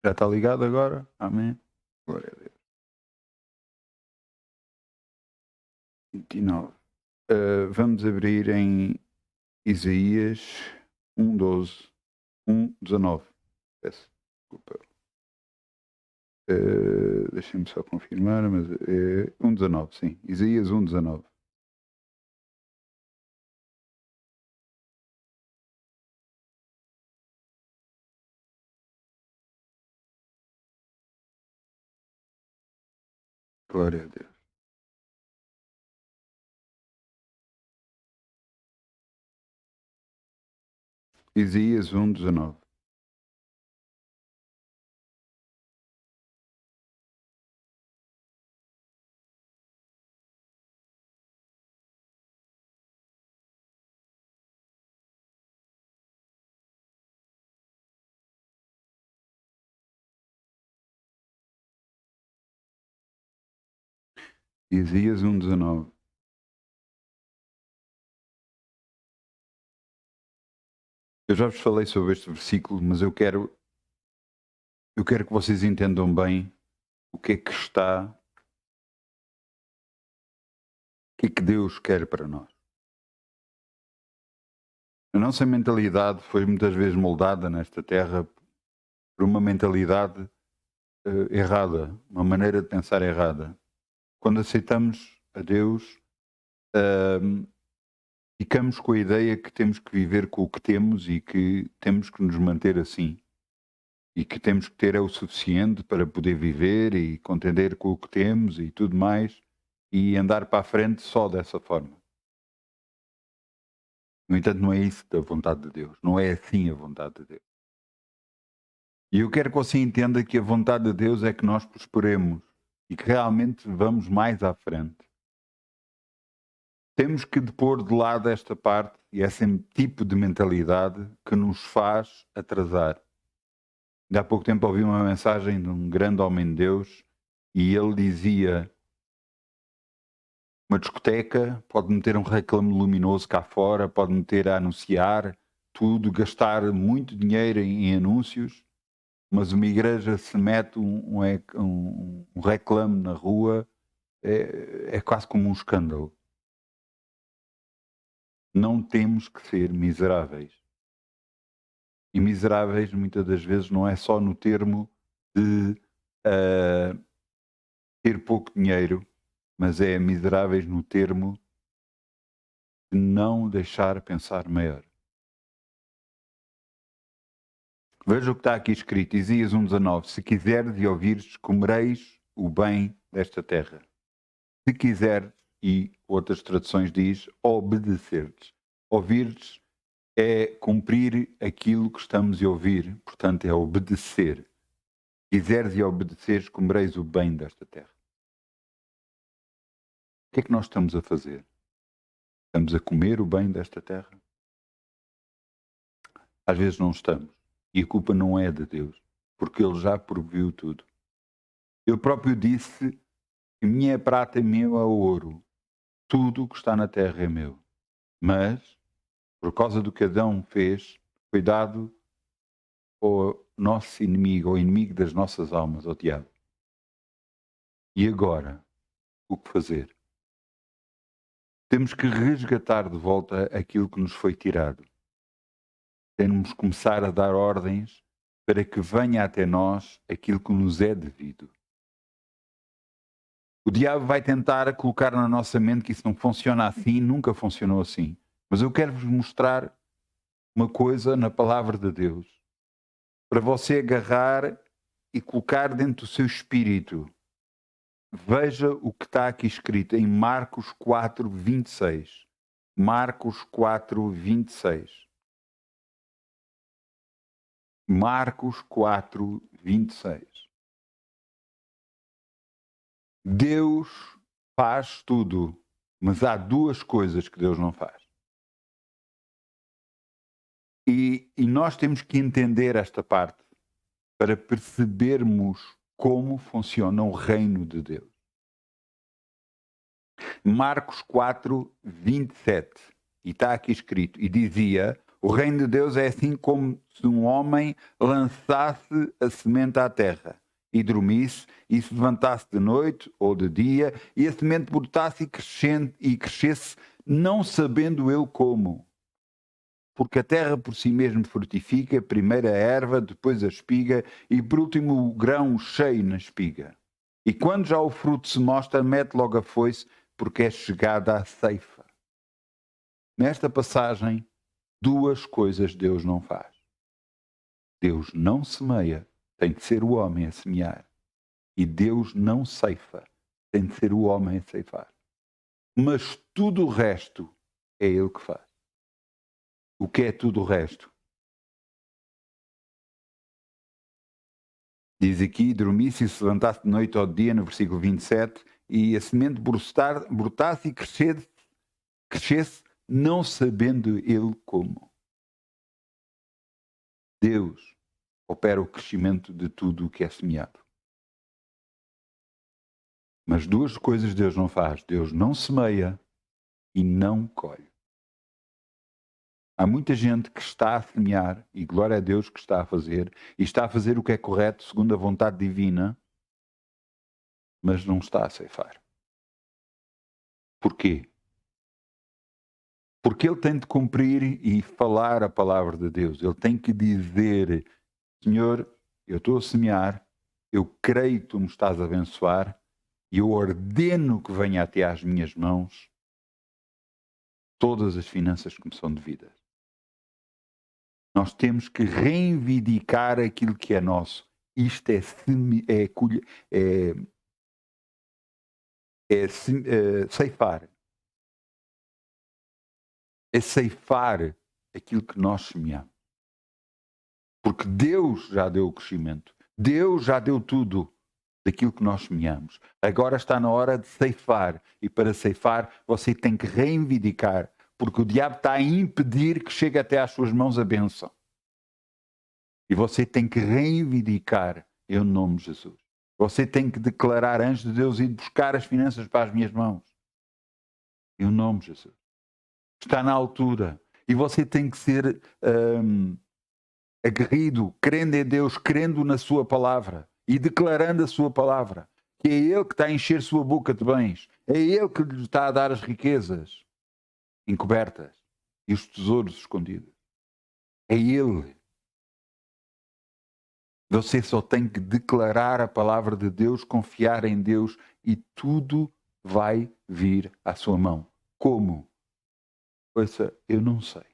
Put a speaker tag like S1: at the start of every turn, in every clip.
S1: Já está ligado agora? Amém. Glória a Deus. 29. Vamos abrir em Isaías 1:12. 1:19. Peço desculpa. Deixem-me só confirmar, mas é 1:19, sim. Isaías 1:19. Glória a Deus. Isaías 1:19. Isaías 1:19. Eu já vos falei sobre este versículo, mas eu quero que vocês entendam bem o que é que está, o que é que Deus quer para nós. A nossa mentalidade foi muitas vezes moldada nesta terra por uma mentalidade errada, uma maneira de pensar errada. Quando aceitamos a Deus, ahm, ficamos com a ideia que temos que viver com o que temos e que temos que nos manter assim. E que temos que ter é o suficiente para poder viver e contender com o que temos e tudo mais, e andar para a frente só dessa forma. No entanto, não é isso da vontade de Deus. Não é assim a vontade de Deus. E eu quero que você entenda que a vontade de Deus é que nós prosperemos e que realmente vamos mais à frente. Temos que pôr de lado esta parte e esse tipo de mentalidade que nos faz atrasar. Ainda há pouco tempo ouvi uma mensagem de um grande homem de Deus e ele dizia: uma discoteca pode meter um reclame luminoso cá fora, pode meter a anunciar tudo, gastar muito dinheiro em anúncios, mas uma igreja se mete um reclame na rua, é quase como um escândalo. Não temos que ser miseráveis. E miseráveis muitas das vezes não é só no termo de ter pouco dinheiro, mas é miseráveis no termo de não deixar pensar maior. Veja o que está aqui escrito, Isaías 1:19. Se quiseres e ouvires, comereis o bem desta terra. Se quiseres, e outras traduções diz, obedecerdes. Ouvires é cumprir aquilo que estamos a ouvir, portanto é obedecer. Quiseres e obedeceres, comereis o bem desta terra. O que é que nós estamos a fazer? Estamos a comer o bem desta terra? Às vezes não estamos. E a culpa não é de Deus, porque Ele já proviu tudo. Ele próprio disse que minha prata e meu é ouro. Tudo o que está na terra é meu. Mas, por causa do que Adão fez, foi dado ao nosso inimigo, ao inimigo das nossas almas, ao diabo. E agora, o que fazer? Temos que resgatar de volta aquilo que nos foi tirado. Temos que começar a dar ordens para que venha até nós aquilo que nos é devido. O diabo vai tentar colocar na nossa mente que isso não funciona assim, nunca funcionou assim. Mas eu quero-vos mostrar uma coisa na palavra de Deus, para você agarrar e colocar dentro do seu espírito. Veja o que está aqui escrito em Marcos 4:26. Marcos 4:26. Marcos 4:26. Deus faz tudo, mas há duas coisas que Deus não faz. E nós temos que entender esta parte para percebermos como funciona o reino de Deus. Marcos 4:27. E está aqui escrito. E dizia: O reino de Deus é assim como se um homem lançasse a semente à terra e dormisse e se levantasse de noite ou de dia e a semente brotasse e crescesse, não sabendo ele como. Porque a terra por si mesmo frutifica, primeiro a erva, depois a espiga e por último o grão cheio na espiga. E quando já o fruto se mostra, mete logo a foice, porque é chegada a ceifa. Nesta passagem, duas coisas Deus não faz. Deus não semeia, tem de ser o homem a semear. E Deus não ceifa, tem de ser o homem a ceifar. Mas tudo o resto é Ele que faz. O que é tudo o resto? Diz aqui, dormisse e se levantasse de noite ou de dia, no versículo 27, e a semente brotasse e crescesse, não sabendo ele como. Deus opera o crescimento de tudo o que é semeado. Mas duas coisas Deus não faz. Deus não semeia e não colhe. Há muita gente que está a semear, e glória a Deus que está a fazer, e está a fazer o que é correto segundo a vontade divina, mas não está a ceifar. Porquê? Porque ele tem de cumprir e falar a palavra de Deus. Ele tem que dizer, Senhor, eu estou a semear, eu creio que tu me estás a abençoar, e eu ordeno que venha até às minhas mãos todas as finanças que me são devidas. Nós temos que reivindicar aquilo que é nosso. Isto é ceifar. É ceifar aquilo que nós semeamos. Porque Deus já deu o crescimento. Deus já deu tudo daquilo que nós semeamos. Agora está na hora de ceifar. E para ceifar, você tem que reivindicar. Porque o diabo está a impedir que chegue até às suas mãos a bênção. E você tem que reivindicar em nome de Jesus. Você tem que declarar antes de Deus ir buscar as finanças para as minhas mãos. Em nome de Jesus. Está na altura. E você tem que ser aguerrido, crendo em Deus, crendo na sua palavra e declarando a sua palavra. Que é Ele que está a encher sua boca de bens. É Ele que lhe está a dar as riquezas encobertas e os tesouros escondidos. É Ele. Você só tem que declarar a palavra de Deus, confiar em Deus e tudo vai vir à sua mão. Como? Ouça, eu não sei.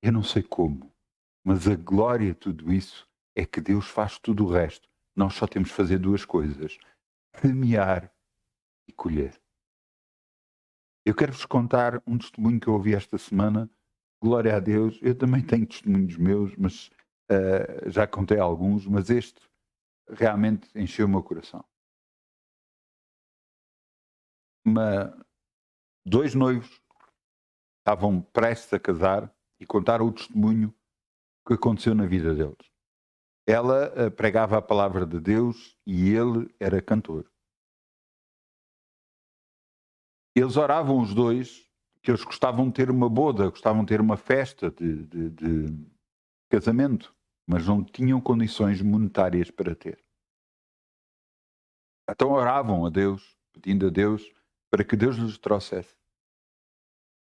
S1: Eu não sei como. Mas a glória de tudo isso é que Deus faz tudo o resto. Nós só temos de fazer duas coisas: semear e colher. Eu quero-vos contar um testemunho que eu ouvi esta semana. Glória a Deus. Eu também tenho testemunhos meus, mas já contei alguns, mas este realmente encheu o meu coração. Dois noivos estavam prestes a casar e contaram o testemunho que aconteceu na vida deles. Ela pregava a palavra de Deus e ele era cantor. Eles oravam os dois que eles gostavam de ter uma boda, gostavam de ter uma festa de casamento, mas não tinham condições monetárias para ter. Então oravam a Deus, pedindo a Deus para que Deus lhes trouxesse.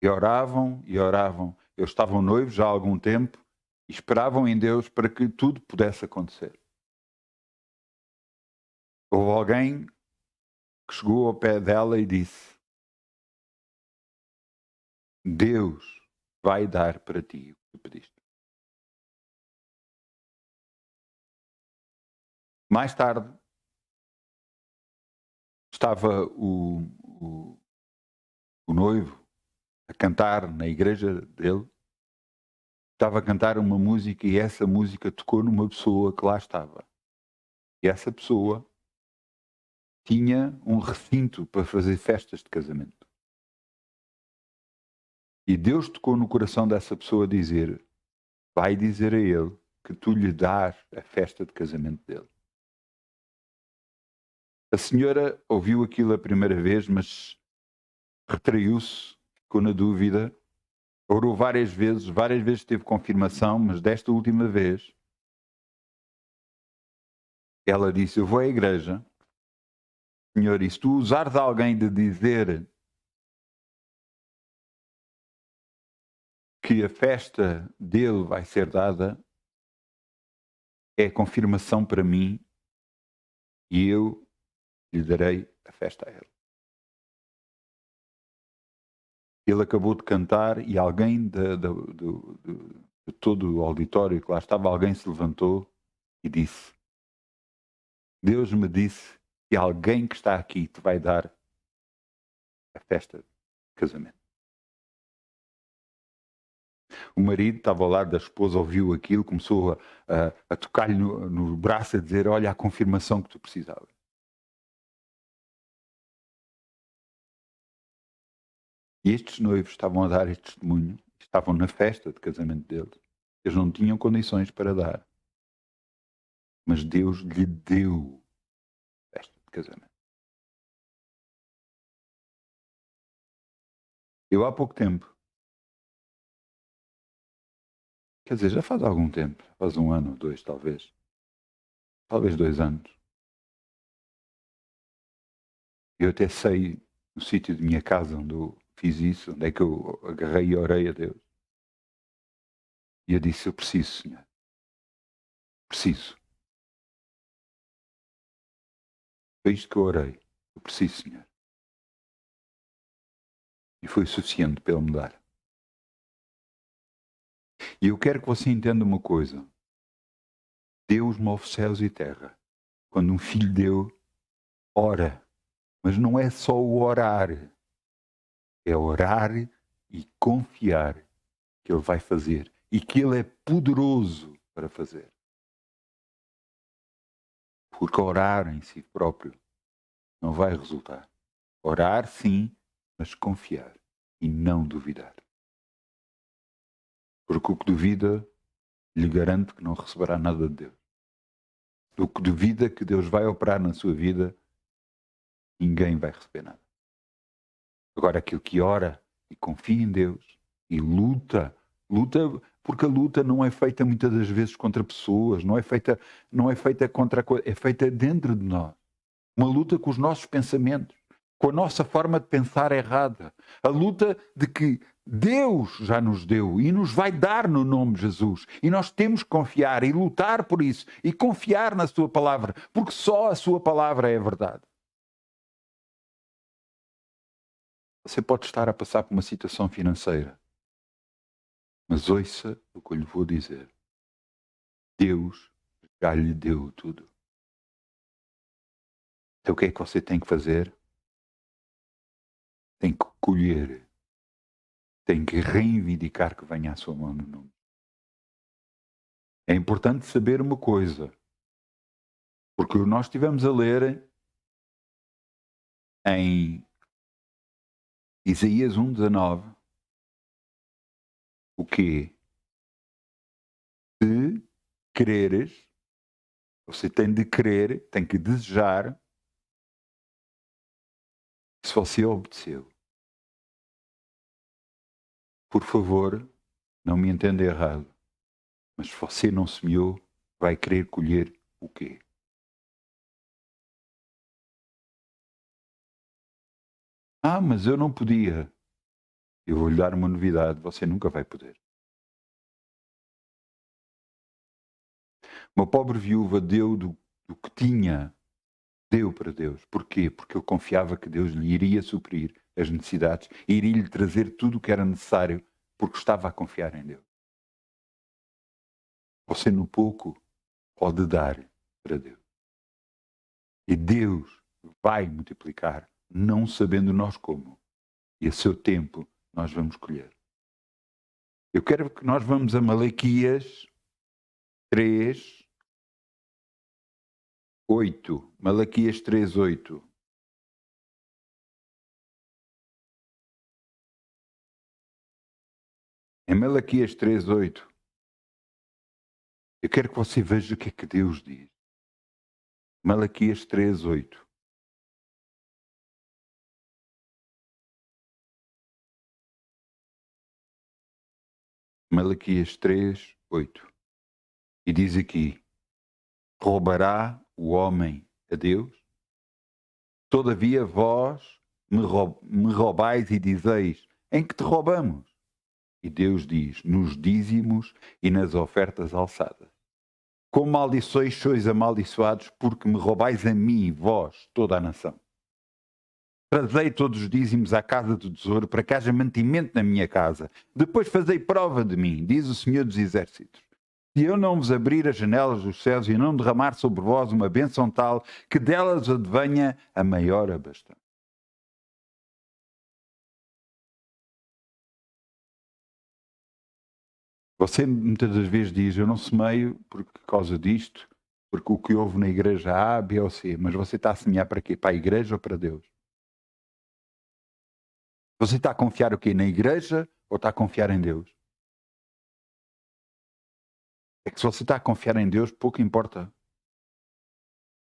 S1: E oravam e oravam. Eles estavam noivos já há algum tempo e esperavam em Deus para que tudo pudesse acontecer. Houve alguém que chegou ao pé dela e disse: Deus vai dar para ti o que tu pediste. Mais tarde, estava o noivo a cantar na igreja dele, estava a cantar uma música e essa música tocou numa pessoa que lá estava. E essa pessoa tinha um recinto para fazer festas de casamento. E Deus tocou no coração dessa pessoa a dizer: vai dizer a ele que tu lhe dás a festa de casamento dele. A senhora ouviu aquilo a primeira vez, mas retraiu-se, ficou na dúvida. Orou várias vezes teve confirmação, mas desta última vez ela disse: eu vou à igreja, Senhor, e se tu usares alguém de dizer que a festa dele vai ser dada, é confirmação para mim e eu lhe darei a festa a ele. Ele acabou de cantar e alguém de todo o auditório que lá estava, alguém se levantou e disse: Deus me disse que alguém que está aqui te vai dar a festa de casamento. O marido estava ao lado da esposa, ouviu aquilo, começou a tocar-lhe no braço, a dizer: olha a confirmação que tu precisavas. E estes noivos estavam a dar este testemunho, estavam na festa de casamento deles. Eles não tinham condições para dar. Mas Deus lhe deu a festa de casamento. Eu há pouco tempo, quer dizer, já faz algum tempo, faz 1 ano ou 2 talvez 2 anos, eu até sei no sítio de minha casa onde eu fiz isso, onde é que eu agarrei e orei a Deus. E eu disse: eu preciso, Senhor. Preciso. Foi isto que eu orei. Eu preciso, Senhor. E foi o suficiente para Ele me dar. E eu quero que você entenda uma coisa. Deus move céus e terra. Quando um filho deu, ora. Mas não é só o orar. É orar e confiar que Ele vai fazer. E que Ele é poderoso para fazer. Porque orar em si próprio não vai resultar. Orar sim, mas confiar e não duvidar. Porque o que duvida, lhe garanto que não receberá nada de Deus. O que duvida que Deus vai operar na sua vida, ninguém vai receber nada. Agora, aquilo que ora e confia em Deus e luta, porque a luta não é feita muitas das vezes contra pessoas, não é feita contra coisa, é feita dentro de nós. Uma luta com os nossos pensamentos, com a nossa forma de pensar errada. A luta de que Deus já nos deu e nos vai dar no nome de Jesus. E nós temos que confiar e lutar por isso e confiar na sua palavra, porque só a sua palavra é a verdade. Você pode estar a passar por uma situação financeira, mas ouça o que eu lhe vou dizer. Deus já lhe deu tudo. Então o que é que você tem que fazer? Tem que colher. Tem que reivindicar que venha à sua mão no nome. É importante saber uma coisa, porque nós estivemos a ler em Isaías 1,19 o quê? Se quereres, você tem de querer, tem que desejar, se você obedeceu. Por favor, não me entenda errado, mas se você não semeou, vai querer colher o quê? Ah, mas eu não podia. Eu vou lhe dar uma novidade, você nunca vai poder. Uma pobre viúva deu do que tinha, deu para Deus. Porquê? Porque ele confiava que Deus lhe iria suprir as necessidades e iria lhe trazer tudo o que era necessário, porque estava a confiar em Deus. Você no pouco pode dar para Deus. E Deus vai multiplicar, não sabendo nós como. E a seu tempo nós vamos colher. Eu quero que nós vamos a Malaquias 3, 8. Malaquias 3, 8. Em Malaquias 3, 8. Eu quero que você veja o que é que Deus diz. Malaquias 3, 8. Malaquias 3, 8. E diz aqui: roubará o homem a Deus? Todavia vós me roubais e dizeis: em que te roubamos? E Deus diz: nos dízimos e nas ofertas alçadas. Com maldições sois amaldiçoados, porque me roubais a mim, vós, toda a nação. Trazei todos os dízimos à casa do tesouro, para que haja mantimento na minha casa. Depois fazei prova de mim, diz o Senhor dos Exércitos. Se eu não vos abrir as janelas dos céus e não derramar sobre vós uma bênção tal, que delas advenha a maior abastança. Você muitas das vezes diz: eu não semeio por causa disto, porque o que houve na igreja A, B ou C. Mas você está a semear para quê? Para a igreja ou para Deus? Você está a confiar o quê? Na igreja ou está a confiar em Deus? É que se você está a confiar em Deus, pouco importa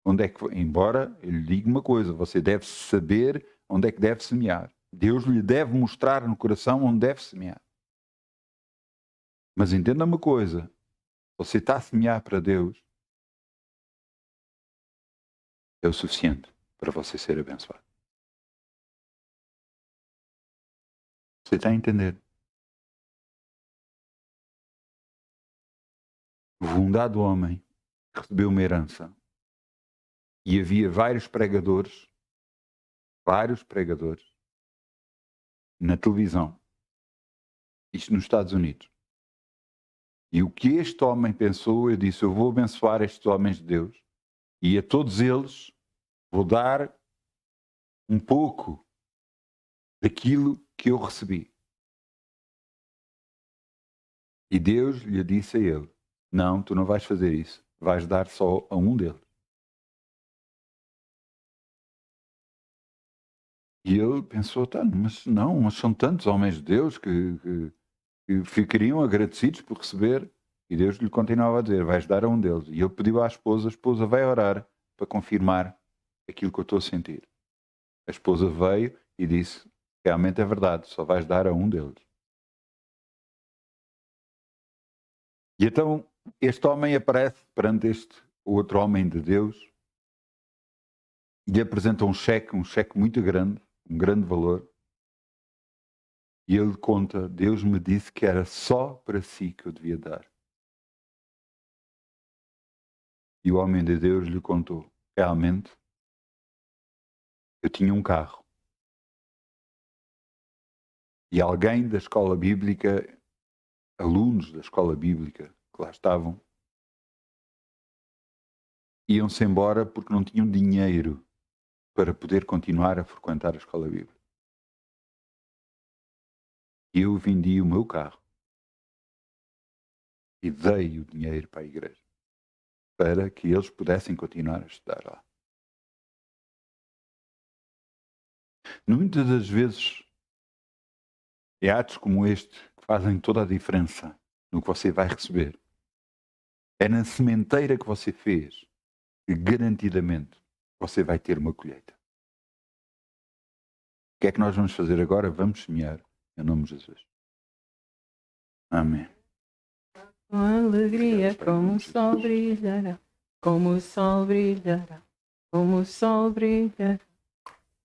S1: onde é que... Embora eu lhe diga uma coisa, você deve saber onde é que deve semear. Deus lhe deve mostrar no coração onde deve semear. Mas entenda uma coisa, você está a semear para Deus, é o suficiente para você ser abençoado. Você está a entender? Houve um dado homem que recebeu uma herança e havia vários pregadores na televisão, isto nos Estados Unidos. E o que este homem pensou, eu disse: eu vou abençoar estes homens de Deus e a todos eles vou dar um pouco daquilo que eu recebi. E Deus lhe disse a ele: não, tu não vais fazer isso, vais dar só a um deles. E ele pensou: tá, mas não, mas são tantos homens de Deus que ficariam agradecidos por receber. E Deus lhe continuava a dizer: vais dar a um deles. E ele pediu à esposa: a esposa vai orar para confirmar aquilo que eu estou a sentir. A esposa veio e disse: realmente é verdade, só vais dar a um deles. E então este homem aparece perante este outro homem de Deus e lhe apresenta um cheque muito grande, um grande valor. E ele conta: Deus me disse que era só para si que eu devia dar. E o homem de Deus lhe contou: realmente, eu tinha um carro. E alguém da escola bíblica, alunos da escola bíblica que lá estavam, iam-se embora porque não tinham dinheiro para poder continuar a frequentar a escola bíblica. E eu vendi o meu carro e dei o dinheiro para a igreja, para que eles pudessem continuar a estudar lá. Muitas das vezes, é atos como este que fazem toda a diferença no que você vai receber. É na sementeira que você fez que garantidamente você vai ter uma colheita. O que é que nós vamos fazer agora? Vamos semear em nome de Jesus. Amém.
S2: Com alegria, como o sol brilhará, como o sol brilhará, como o sol brilhará.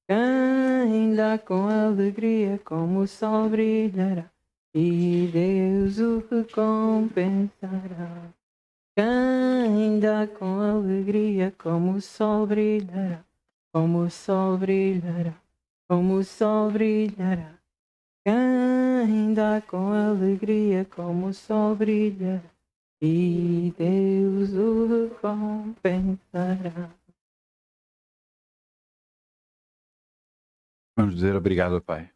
S2: Ainda com alegria, como o sol brilhará, e Deus o recompensará. Ainda com alegria, como o sol brilhará, como o sol brilhará, como o sol brilhará. Ainda com alegria, como o sol brilhará, e Deus o recompensará.
S1: Vamos dizer: obrigado, Pai.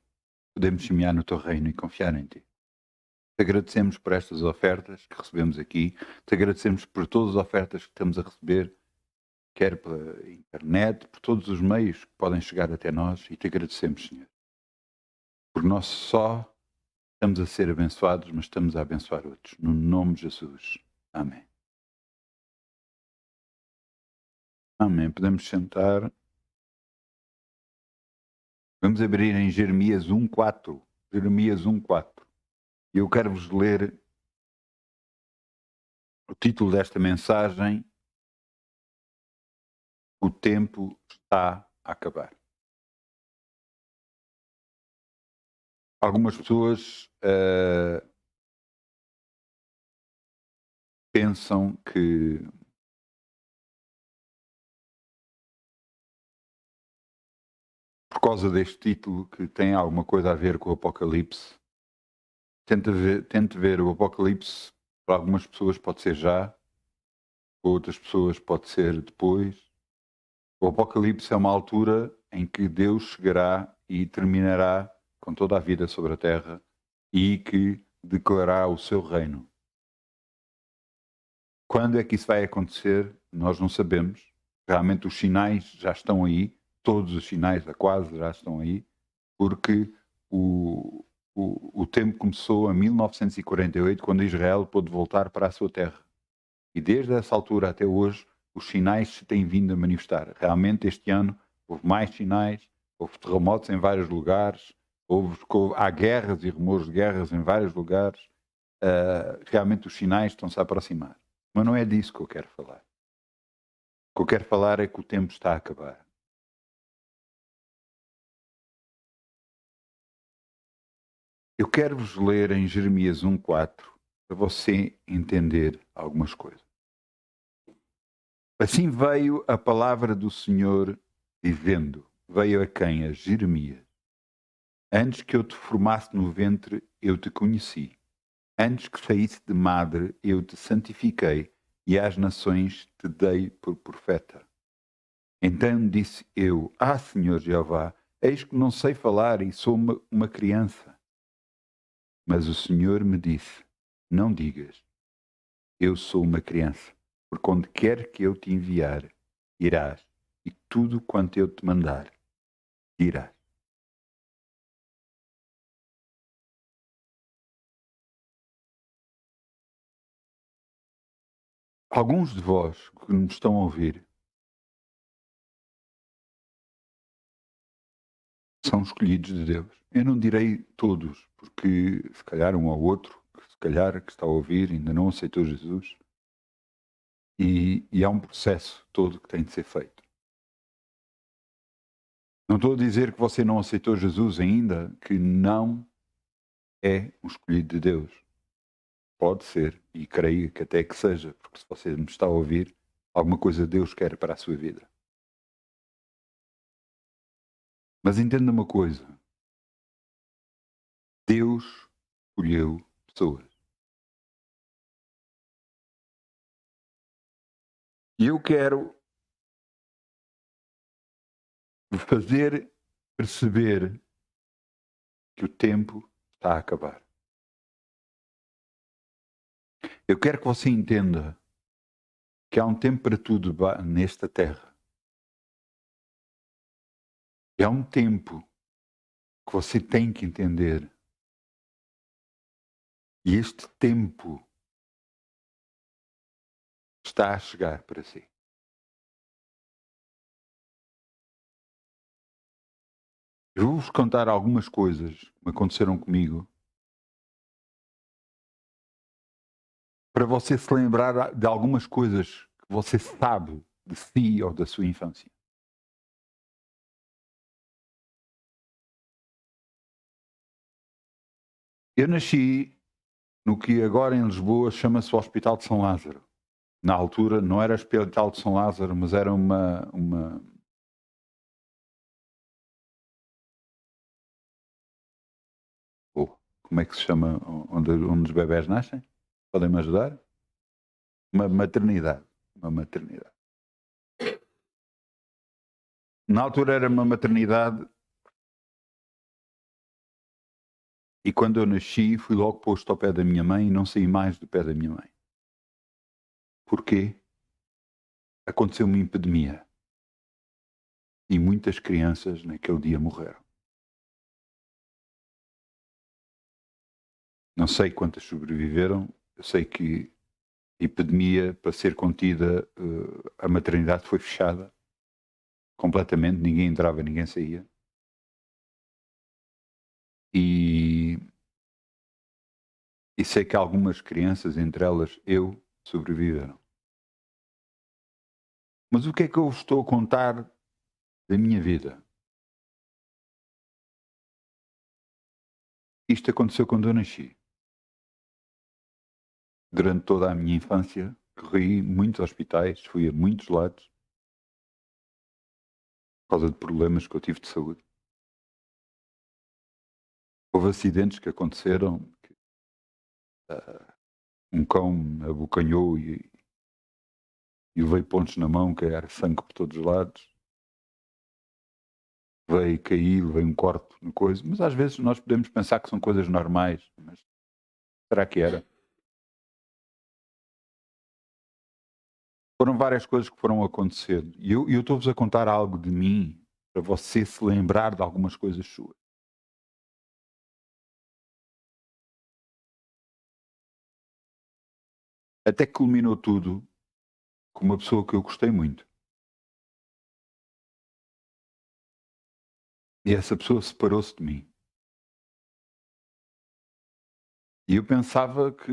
S1: Podemos semear no teu reino e confiar em ti. Te agradecemos por estas ofertas que recebemos aqui. Te agradecemos por todas as ofertas que estamos a receber, quer pela internet, por todos os meios que podem chegar até nós. E te agradecemos, Senhor. Porque nós só estamos a ser abençoados, mas estamos a abençoar outros. No nome de Jesus. Amém. Amém. Podemos sentar. Vamos abrir em Jeremias 1:4. Jeremias 1:4. E eu quero-vos ler O título desta mensagem: O tempo está a acabar. Algumas pessoas pensam que por causa deste título, que tem alguma coisa a ver com o Apocalipse, tente ver o Apocalipse. Para algumas pessoas pode ser já, para outras pessoas pode ser depois. O Apocalipse é uma altura em que Deus chegará e terminará com toda a vida sobre a terra e que declarará o seu reino. Quando é que isso vai acontecer? Nós não sabemos. Realmente os sinais já estão aí, todos os sinais, quase já estão aí, porque o tempo começou em 1948, quando Israel pôde voltar para a sua terra. E desde essa altura até hoje, os sinais se têm vindo a manifestar. Realmente este ano houve mais sinais, houve terremotos em vários lugares, há guerras e rumores de guerras em vários lugares. Realmente os sinais estão-se a aproximar. Mas não é disso que eu quero falar. O que eu quero falar é que o tempo está a acabar. Eu quero-vos ler em Jeremias 1,4 para você entender algumas coisas. Assim veio a palavra do Senhor dizendo, veio a quem? A Jeremias. Antes que eu te formasse no ventre, eu te conheci. Antes que saísse de madre, eu te santifiquei e às nações te dei por profeta. Então disse eu, Senhor Jeová, eis que não sei falar e sou uma criança. Mas o Senhor me disse, não digas, eu sou uma criança, porque onde quer que eu te enviar, irás, e tudo quanto eu te mandar, dirás. Alguns de vós que me estão a ouvir são escolhidos de Deus. Eu não direi todos, porque se calhar um ou outro, se calhar que está a ouvir, ainda não aceitou Jesus, e há um processo todo que tem de ser feito. Não estou a dizer que você não aceitou Jesus ainda, que não é um escolhido de Deus. Pode ser, e creio que até que seja, porque se você me está a ouvir, alguma coisa Deus quer para a sua vida. Mas entenda uma coisa, Deus escolheu pessoas. E eu quero fazer perceber que o tempo está a acabar. Eu quero que você entenda que há um tempo para tudo nesta terra. E há um tempo que você tem que entender. E este tempo está a chegar para si. Eu vou-vos contar algumas coisas que me aconteceram comigo para você se lembrar de algumas coisas que você sabe de si ou da sua infância. Eu nasci no que agora em Lisboa chama-se o Hospital de São Lázaro. Na altura não era Hospital de São Lázaro, mas era uma como é que se chama onde os bebés nascem? Podem-me ajudar? Uma maternidade. Uma maternidade. Na altura era uma maternidade e quando eu nasci fui logo posto ao pé da minha mãe e não saí mais do pé da minha mãe. Porquê? Aconteceu uma epidemia e muitas crianças naquele dia morreram. Não sei quantas sobreviveram, eu sei que a epidemia, para ser contida, a maternidade foi fechada completamente, ninguém entrava, ninguém saía. E sei que algumas crianças, entre elas eu, sobreviveram. Mas o que é que eu vos estou a contar da minha vida? Isto aconteceu quando eu nasci. Durante toda a minha infância, corri muitos hospitais, fui a muitos lados, por causa de problemas que eu tive de saúde. Houve acidentes que aconteceram, que um cão me abocanhou e levei pontos na mão, que era sangue por todos os lados. Veio cair, levei um corte no coisa. Mas às vezes nós podemos pensar que são coisas normais. Mas será que era? Foram várias coisas que foram acontecendo. E eu estou-vos a contar algo de mim, para você se lembrar de algumas coisas suas. Até que culminou tudo com uma pessoa que eu gostei muito. E essa pessoa separou-se de mim. E eu pensava que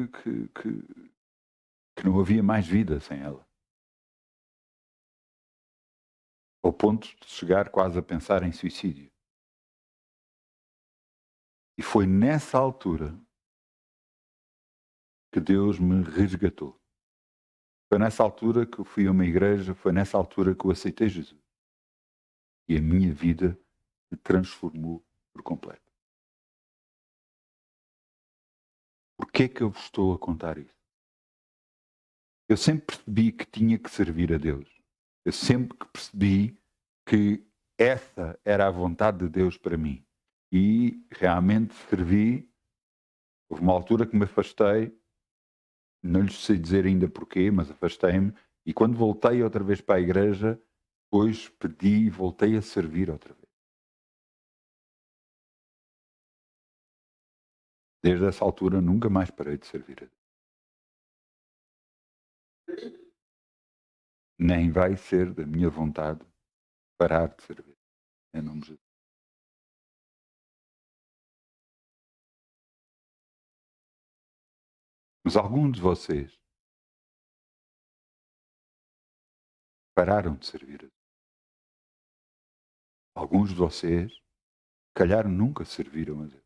S1: não havia mais vida sem ela. Ao ponto de chegar quase a pensar em suicídio. E foi nessa altura que Deus me resgatou. Foi nessa altura que eu fui a uma igreja, foi nessa altura que eu aceitei Jesus. E a minha vida se transformou por completo. Porquê que eu vos estou a contar isso? Eu sempre percebi que tinha que servir a Deus. Eu sempre que percebi que essa era a vontade de Deus para mim. E realmente servi. Houve uma altura que me afastei, não lhes sei dizer ainda porquê, mas afastei-me. E quando voltei outra vez para a igreja, depois pedi e voltei a servir outra vez. Desde essa altura nunca mais parei de servir a Deus. Nem vai ser da minha vontade parar de servir. Em nome de Jesus. Mas alguns de vocês pararam de servir a Deus. Alguns de vocês, calhar, nunca serviram a Deus.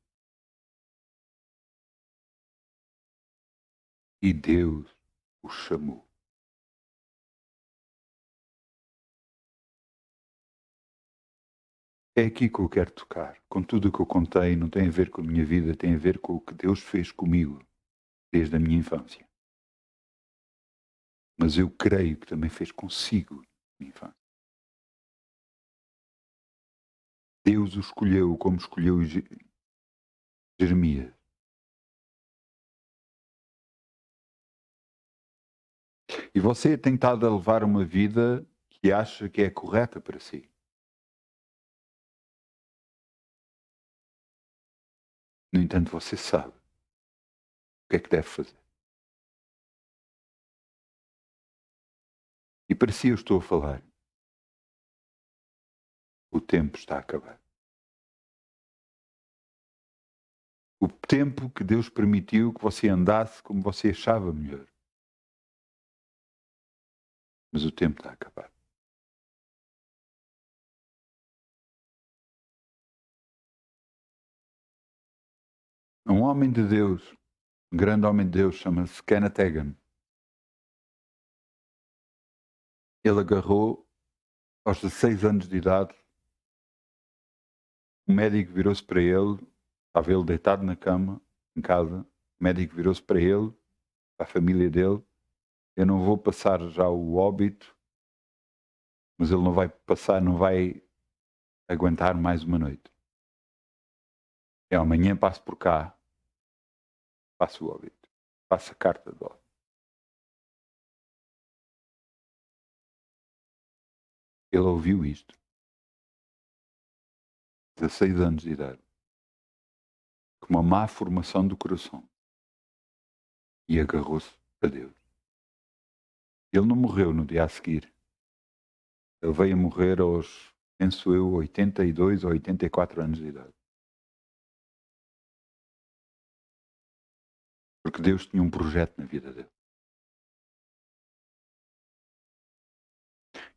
S1: E Deus os chamou. É aqui que eu quero tocar. Com tudo o que eu contei, não tem a ver com a minha vida, tem a ver com o que Deus fez comigo desde a minha infância. Mas eu creio que também fez consigo na minha infância. Deus o escolheu como escolheu Jeremias. E você tem estado a levar uma vida que acha que é correta para si. No entanto, você sabe o que é que deve fazer. E para si eu estou a falar. O tempo está a acabar. O tempo que Deus permitiu que você andasse como você achava melhor. Mas o tempo está a acabar. Um homem de Deus, um grande homem de Deus, chama-se Kenneth Hagin. Ele agarrou, aos 16 anos de idade, o médico virou-se para ele, estava ele deitado na cama, em casa, o médico virou-se para ele, para a família dele, eu não vou passar já o óbito, mas ele não vai passar, não vai aguentar mais uma noite. Eu amanhã passo por cá, passo o óbito, passo a carta de óbito. Ele ouviu isto, 16 anos de idade, com uma má formação do coração, e agarrou-se a Deus. Ele não morreu no dia a seguir. Ele veio a morrer aos, penso eu, 82 ou 84 anos de idade. Porque Deus tinha um projeto na vida dele.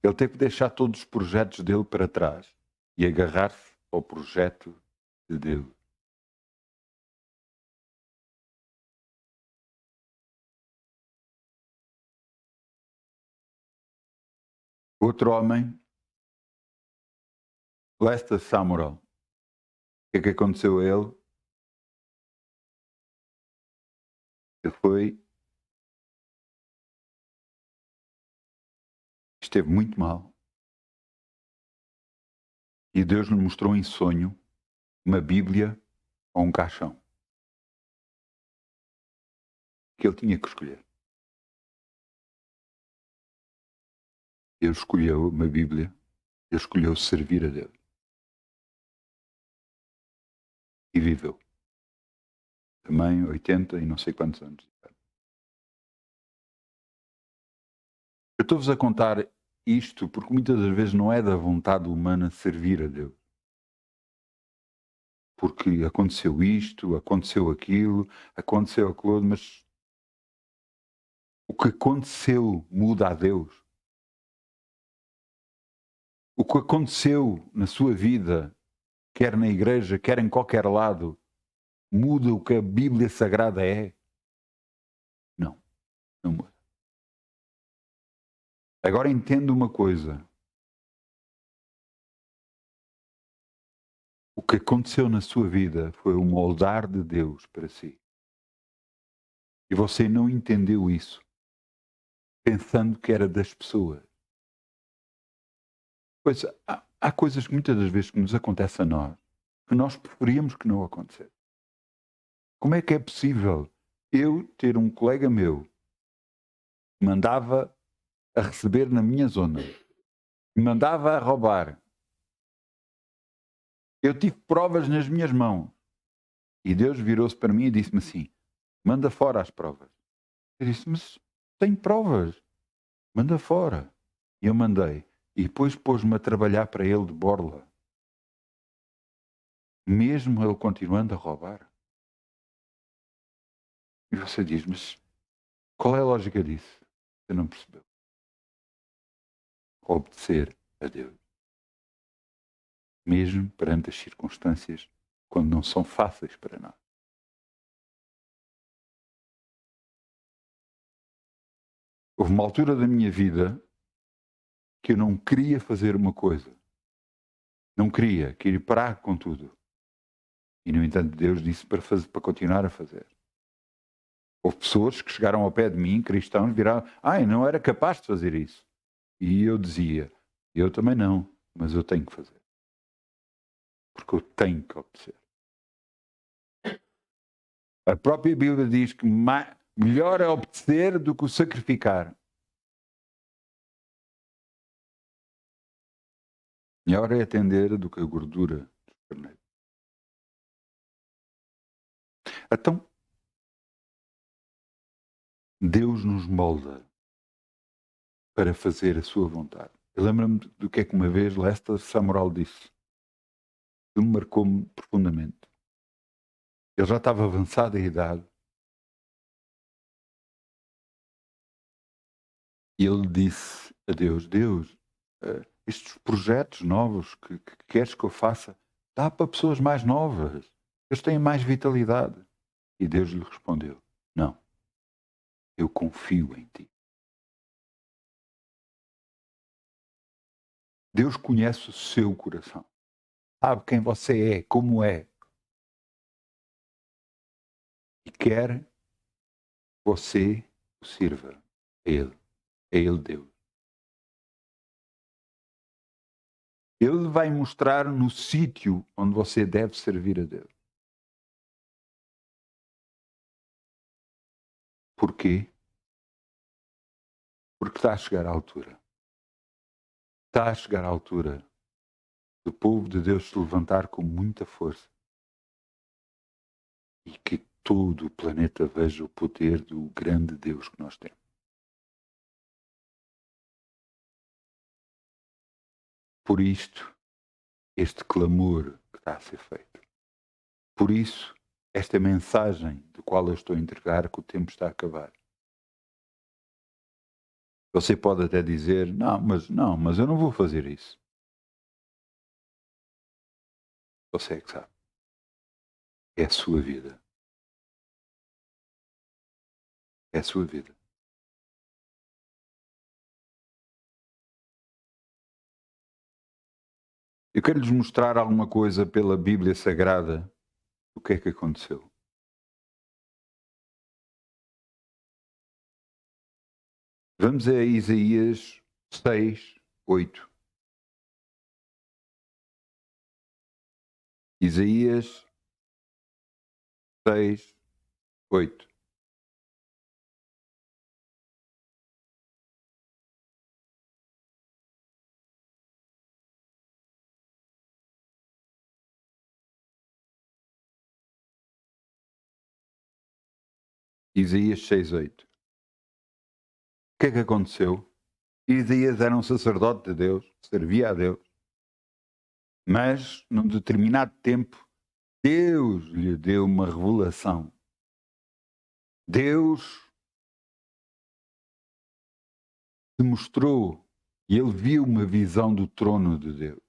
S1: Ele teve que deixar todos os projetos dele para trás e agarrar-se ao projeto de Deus. Outro homem, Lester Sumrall. O que é que aconteceu a ele? Ele esteve muito mal. E Deus lhe mostrou em sonho uma Bíblia ou um caixão. Que ele tinha que escolher. Ele escolheu uma Bíblia. Ele escolheu servir a Deus. E viveu. Também 80 e não sei quantos anos. Eu estou-vos a contar isto porque muitas das vezes não é da vontade humana servir a Deus. Porque aconteceu isto, aconteceu aquilo, mas o que aconteceu muda a Deus. O que aconteceu na sua vida, quer na igreja, quer em qualquer lado, muda o que a Bíblia Sagrada é? Não, não muda. Agora entendo uma coisa. O que aconteceu na sua vida foi o moldar de Deus para si. E você não entendeu isso, pensando que era das pessoas. Pois há coisas que muitas das vezes que nos acontecem a nós, que nós preferíamos que não acontecesse. Como é que é possível eu ter um colega meu que mandava a receber na minha zona, me mandava a roubar? Eu tive provas nas minhas mãos. E Deus virou-se para mim e disse-me assim: manda fora as provas. Eu disse: mas tenho provas, manda fora. E eu mandei. E depois pôs-me a trabalhar para ele de borla. Mesmo ele continuando a roubar. E você diz: mas qual é a lógica disso? Você não percebeu. Obedecer a Deus. Mesmo perante as circunstâncias, quando não são fáceis para nós. Houve uma altura da minha vida que eu não queria fazer uma coisa. Não queria parar com tudo. E, no entanto, Deus disse para continuar a fazer. Houve pessoas que chegaram ao pé de mim, cristãos, viraram: eu não era capaz de fazer isso. E eu dizia: eu também não, mas eu tenho que fazer. Porque eu tenho que obedecer. A própria Bíblia diz que melhor é obedecer do que o sacrificar. Melhor é atender do que a gordura dos carneiros. Então, Deus nos molda para fazer a sua vontade. Eu lembro-me do que é que uma vez Lester Sumrall disse. Ele marcou-me profundamente. Ele já estava avançado em idade. E ele disse a Deus: Deus, estes projetos novos que queres que eu faça, dá para pessoas mais novas. Eles têm mais vitalidade. E Deus lhe respondeu: não, eu confio em ti. Deus conhece o seu coração. Sabe quem você é, como é. E quer que você o sirva a Ele. É Ele Deus. Ele vai mostrar no sítio onde você deve servir a Deus. Porquê? Porque está a chegar à altura. Está a chegar à altura do povo de Deus se levantar com muita força e que todo o planeta veja o poder do grande Deus que nós temos. Por isto, este clamor que está a ser feito. Por isso, esta mensagem do qual eu estou a entregar que o tempo está a acabar. Você pode até dizer, não, mas eu não vou fazer isso. Você é que sabe. É a sua vida. É a sua vida. Eu quero lhes mostrar alguma coisa pela Bíblia Sagrada. O que é que aconteceu? Vamos a Isaías 6, 8. Isaías 6, 8. Isaías 6, 8. O que é que aconteceu? Isaías era um sacerdote de Deus, servia a Deus, mas num determinado tempo Deus lhe deu uma revelação. Deus se mostrou e ele viu uma visão do trono de Deus.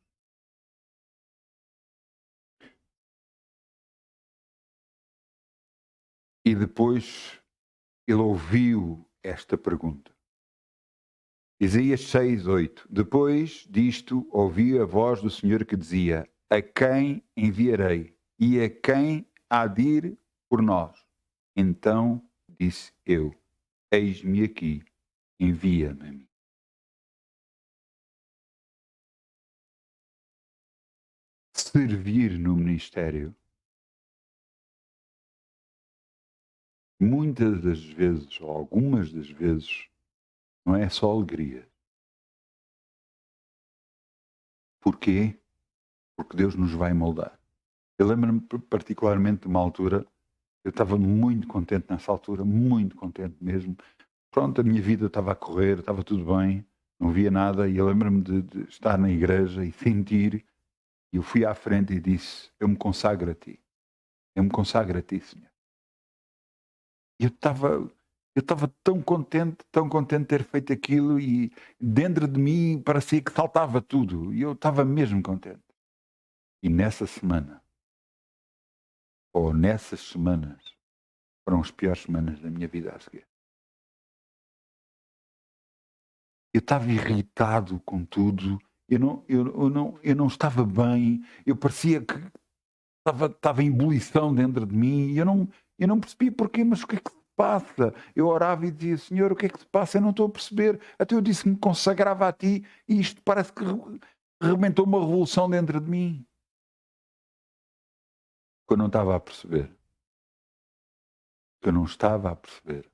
S1: E depois ele ouviu esta pergunta. Isaías 6, 8. Depois disto ouvi a voz do Senhor que dizia: a quem enviarei? E a quem há de ir por nós? Então disse eu: eis-me aqui, envia-me a mim. Servir no ministério, muitas das vezes, ou algumas das vezes, não é só alegria. Porquê? Porque Deus nos vai moldar. Eu lembro-me particularmente de uma altura, eu estava muito contente nessa altura, muito contente mesmo. Pronto, a minha vida estava a correr, estava tudo bem, não via nada, e eu lembro-me de estar na igreja e sentir, e eu fui à frente e disse: eu me consagro a ti. Eu me consagro a ti, Senhor. E eu estava tão contente de ter feito aquilo, e dentro de mim parecia que saltava tudo, e eu estava mesmo contente. E nessa semana, ou nessas semanas, foram as piores semanas da minha vida a seguir. Eu estava irritado com tudo, eu não estava bem, eu parecia que estava em ebulição dentro de mim, e eu não percebi porquê, mas o que é que se passa? Eu orava e dizia: Senhor, o que é que se passa? Eu não estou a perceber. Até eu disse que me consagrava a ti, e isto parece que rebentou uma revolução dentro de mim. O que eu não estava a perceber, o que eu não estava a perceber,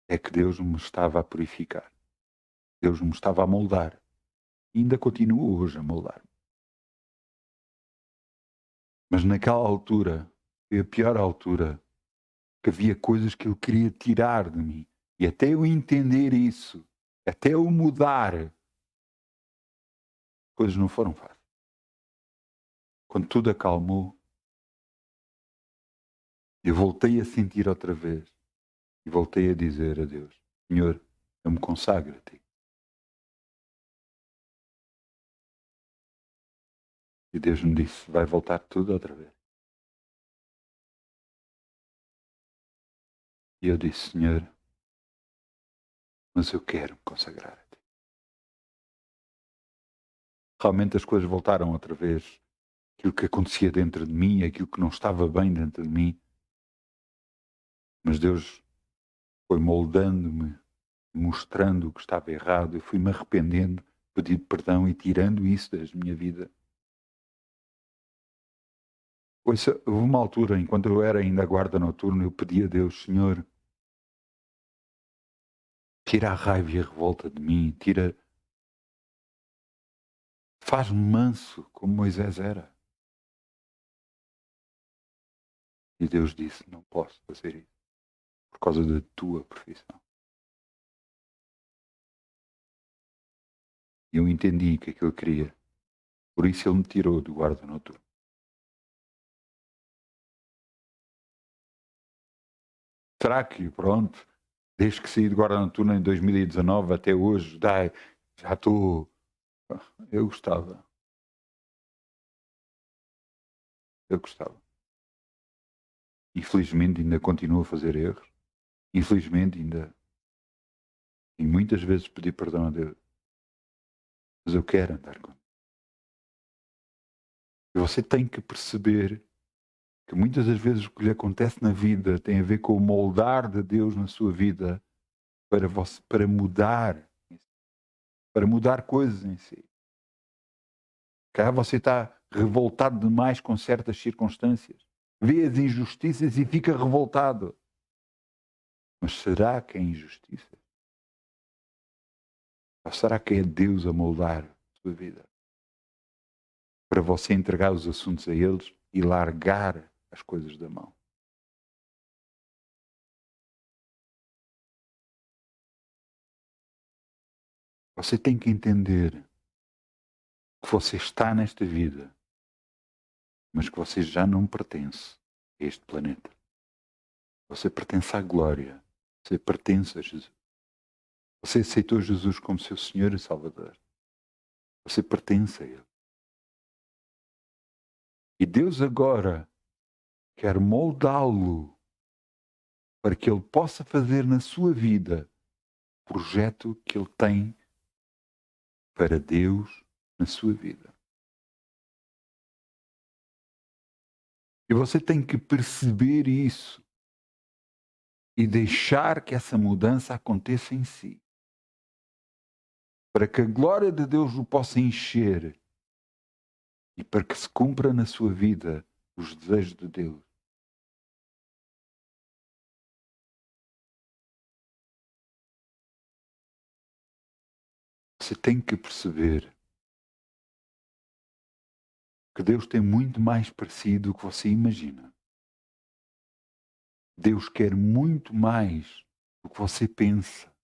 S1: é que Deus me estava a purificar. Deus me estava a moldar. E ainda continua hoje a moldar. Mas naquela altura, foi a pior altura, que havia coisas que Ele queria tirar de mim. E até eu entender isso, até eu mudar, as coisas não foram fáceis. Quando tudo acalmou, eu voltei a sentir outra vez. E voltei a dizer a Deus: Senhor, eu me consagro a Ti. E Deus me disse: vai voltar tudo outra vez. E eu disse: Senhor, mas eu quero me consagrar a Ti. Realmente as coisas voltaram outra vez. Aquilo que acontecia dentro de mim, aquilo que não estava bem dentro de mim. Mas Deus foi moldando-me, mostrando o que estava errado. Eu fui-me arrependendo, pedindo perdão e tirando isso da minha vida. Ouça, houve uma altura, enquanto eu era ainda guarda noturno, eu pedi a Deus: Senhor, tira a raiva e a revolta de mim, faz-me manso como Moisés era. E Deus disse: não posso fazer isso, por causa da tua profissão. E eu entendi que aquilo queria. Por isso Ele me tirou do guarda noturno. Será que, pronto, Desde que saí de Guarda Noturna em 2019 até hoje, já estou... Eu gostava. Infelizmente ainda continuo a fazer erros. Infelizmente ainda... E muitas vezes pedi perdão a Deus. Mas eu quero andar com Deus. E você tem que perceber que muitas das vezes o que lhe acontece na vida tem a ver com o moldar de Deus na sua vida para mudar coisas em si. Cá você está revoltado demais com certas circunstâncias. Vê as injustiças e fica revoltado. Mas será que é injustiça? Ou será que é Deus a moldar a sua vida? Para você entregar os assuntos a eles e largar as coisas da mão. Você tem que entender que você está nesta vida, mas que você já não pertence a este planeta. Você pertence à glória. Você pertence a Jesus. Você aceitou Jesus como seu Senhor e Salvador. Você pertence a Ele. E Deus agora quer moldá-lo para que Ele possa fazer na sua vida o projeto que Ele tem para Deus na sua vida. E você tem que perceber isso e deixar que essa mudança aconteça em si. Para que a glória de Deus o possa encher e para que se cumpra na sua vida os desejos de Deus. Você tem que perceber que Deus tem muito mais parecido do que você imagina. Deus quer muito mais do que você pensa.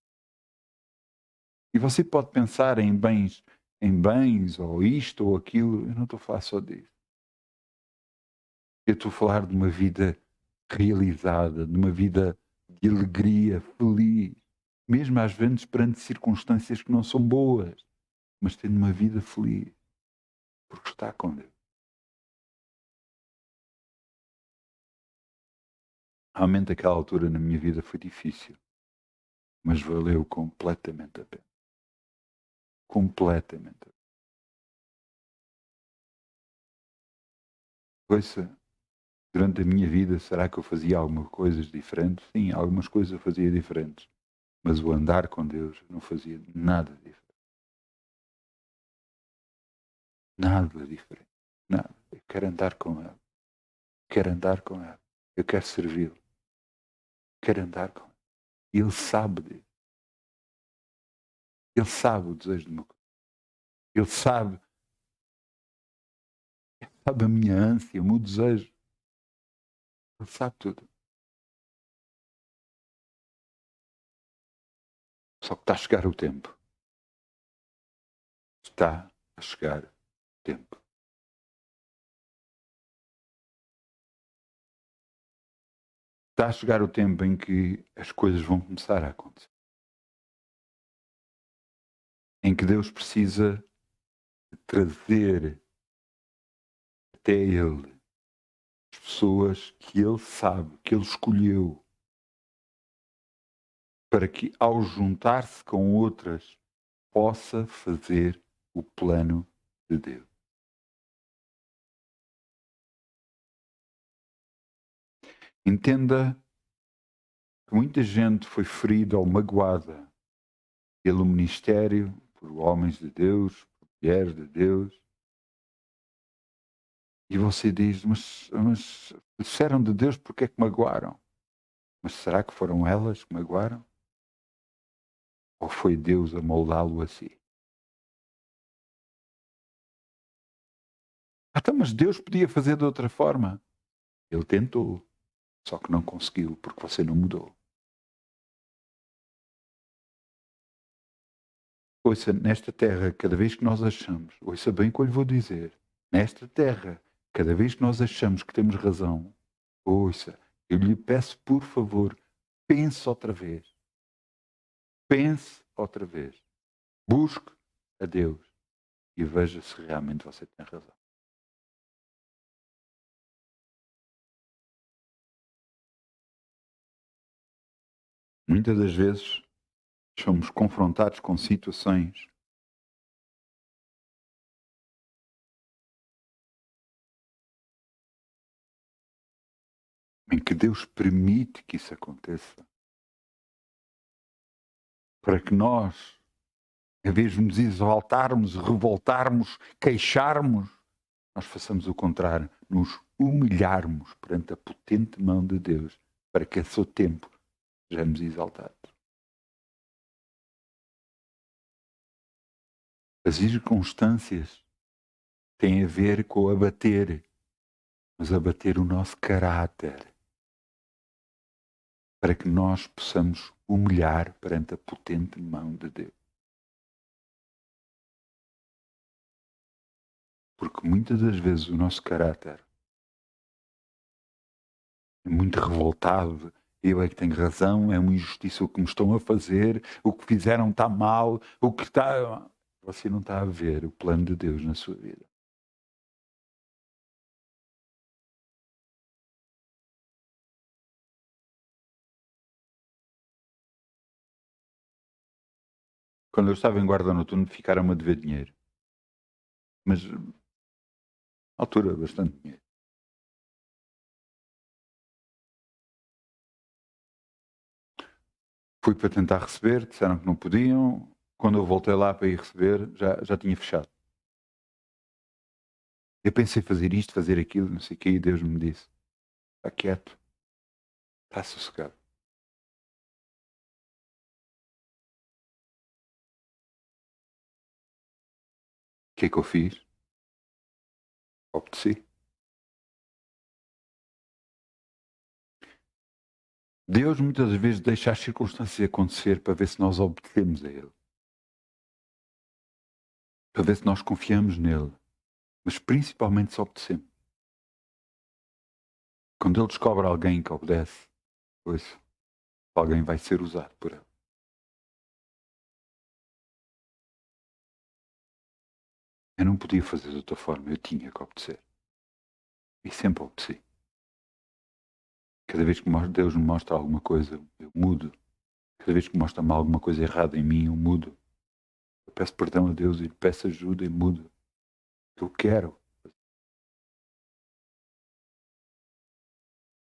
S1: E você pode pensar em bens ou isto ou aquilo. Eu não estou a falar só disso. Eu estou a falar de uma vida realizada, de uma vida de alegria, feliz. Mesmo às vezes perante circunstâncias que não são boas, mas tendo uma vida feliz, porque está com Deus. Realmente aquela altura na minha vida foi difícil, mas valeu completamente a pena. Completamente a pena. Ouça, durante a minha vida, será que eu fazia algumas coisas diferentes? Sim, algumas coisas eu fazia diferentes, mas o andar com Deus não fazia nada diferente. Nada diferente. Nada. Eu quero andar com Ele. Quero andar com Ele. Eu quero servi-lo. Quero andar com Ele. E Ele sabe disso. Ele sabe o desejo do meu coração. Ele sabe a minha ânsia, o meu desejo. Ele sabe tudo. Só que está a chegar o tempo. Está a chegar o tempo. Está a chegar o tempo em que as coisas vão começar a acontecer. Em que Deus precisa de trazer até Ele as pessoas que Ele sabe, que Ele escolheu, para que ao juntar-se com outras possa fazer o plano de Deus. Entenda que muita gente foi ferida ou magoada pelo ministério, por homens de Deus, por mulheres de Deus. E você diz, mas disseram de Deus, porque é que magoaram? Mas será que foram elas que magoaram? Ou foi Deus a moldá-lo assim? Então, mas Deus podia fazer de outra forma. Ele tentou, só que não conseguiu, porque você não mudou. Ouça, nesta terra, cada vez que nós achamos, ouça bem o que eu lhe vou dizer, nesta terra, cada vez que nós achamos que temos razão, ouça, eu lhe peço, por favor, pense outra vez. pense outra vez. Busque a Deus e veja se realmente você tem razão. Muitas das vezes somos confrontados com situações em que Deus permite que isso aconteça para que nós, em vez de nos exaltarmos, revoltarmos, queixarmos, nós façamos o contrário, nos humilharmos perante a potente mão de Deus para que a seu tempo sejamos exaltados. As circunstâncias têm a ver com abater, mas abater o nosso caráter para que nós possamos humilhar perante a potente mão de Deus. Porque muitas das vezes o nosso caráter é muito revoltado. Eu é que tenho razão, é uma injustiça o que me estão a fazer, o que fizeram está mal, o que está... Você não está a ver o plano de Deus na sua vida. Quando eu estava em guarda noturno, ficaram-me a dever dinheiro. Mas, à altura, bastante dinheiro. Fui para tentar receber, disseram que não podiam. Quando eu voltei lá para ir receber, já tinha fechado. Eu pensei fazer isto, fazer aquilo, não sei o quê, e Deus me disse: está quieto, está sossegado. O que é que eu fiz? Obedeci. Deus muitas vezes deixa as circunstâncias acontecer para ver se nós obedecemos a Ele. Para ver se nós confiamos nele. Mas principalmente se obedecemos. Quando Ele descobre alguém que obedece, pois alguém vai ser usado por Ele. Eu não podia fazer de outra forma, eu tinha que obedecer. E sempre obedeci. Cada vez que Deus me mostra alguma coisa, eu mudo. Cada vez que mostra-me alguma coisa errada em mim, eu mudo. Eu peço perdão a Deus e lhe peço ajuda e mudo. Eu quero.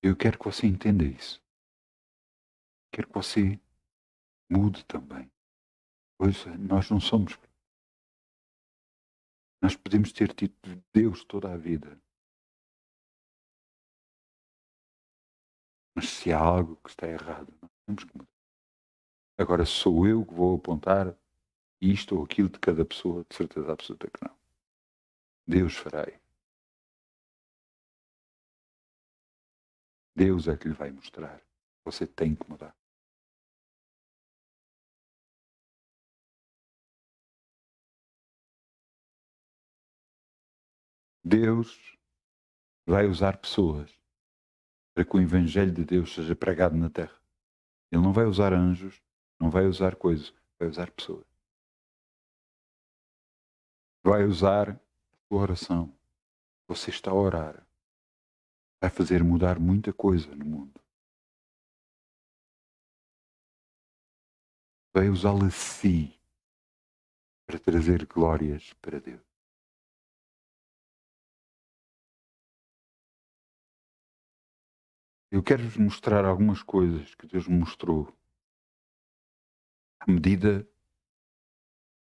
S1: Eu quero que você entenda isso. Quero que você mude também. Pois nós não somos. Nós podemos ter tido Deus toda a vida. Mas se há algo que está errado, nós temos que mudar. Agora sou eu que vou apontar isto ou aquilo de cada pessoa, de certeza absoluta que não. Deus fará. Deus é que lhe vai mostrar. Você tem que mudar. Deus vai usar pessoas para que o Evangelho de Deus seja pregado na terra. Ele não vai usar anjos, não vai usar coisas, vai usar pessoas. Vai usar a sua oração. Você está a orar. Vai fazer mudar muita coisa no mundo. Vai usá-la a si para trazer glórias para Deus. Eu quero-vos mostrar algumas coisas que Deus me mostrou à medida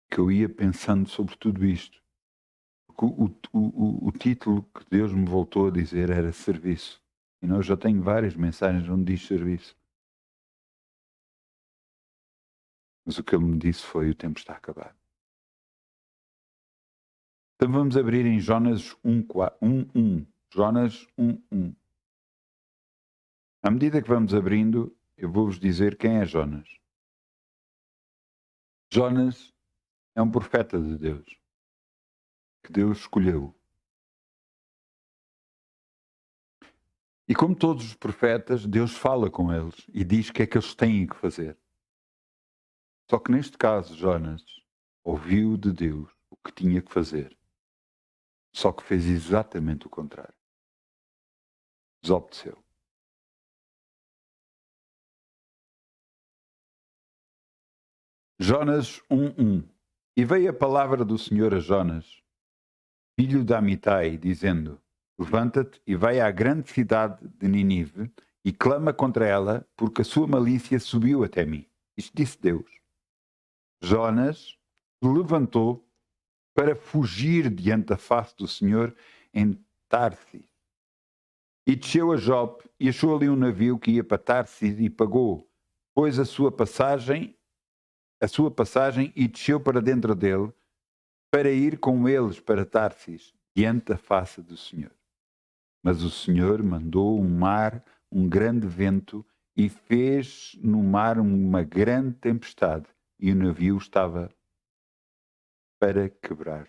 S1: que eu ia pensando sobre tudo isto. O título que Deus me voltou a dizer era serviço. E eu já tenho várias mensagens onde diz serviço. Mas o que ele me disse foi: o tempo está a acabar. Então vamos abrir em Jonas 1:1. Jonas 1:1. À medida que vamos abrindo, eu vou-vos dizer quem é Jonas. Jonas é um profeta de Deus, que Deus escolheu. E como todos os profetas, Deus fala com eles e diz o que é que eles têm que fazer. Só que neste caso, Jonas ouviu de Deus o que tinha que fazer. Só que fez exatamente o contrário. Desobedeceu. Jonas 1:1. E veio a palavra do Senhor a Jonas, filho de Amitai, dizendo: Levanta-te e vai à grande cidade de Ninive e clama contra ela, porque a sua malícia subiu até mim. Isto disse Deus. Jonas se levantou para fugir diante da face do Senhor em Tarsis. E desceu a Jope e achou ali um navio que ia para Tarsis e pagou, pois a sua passagem e desceu para dentro dele para ir com eles para Tarsis, diante da face do Senhor. Mas o Senhor mandou um mar, um grande vento e fez no mar uma grande tempestade e o navio estava para quebrar.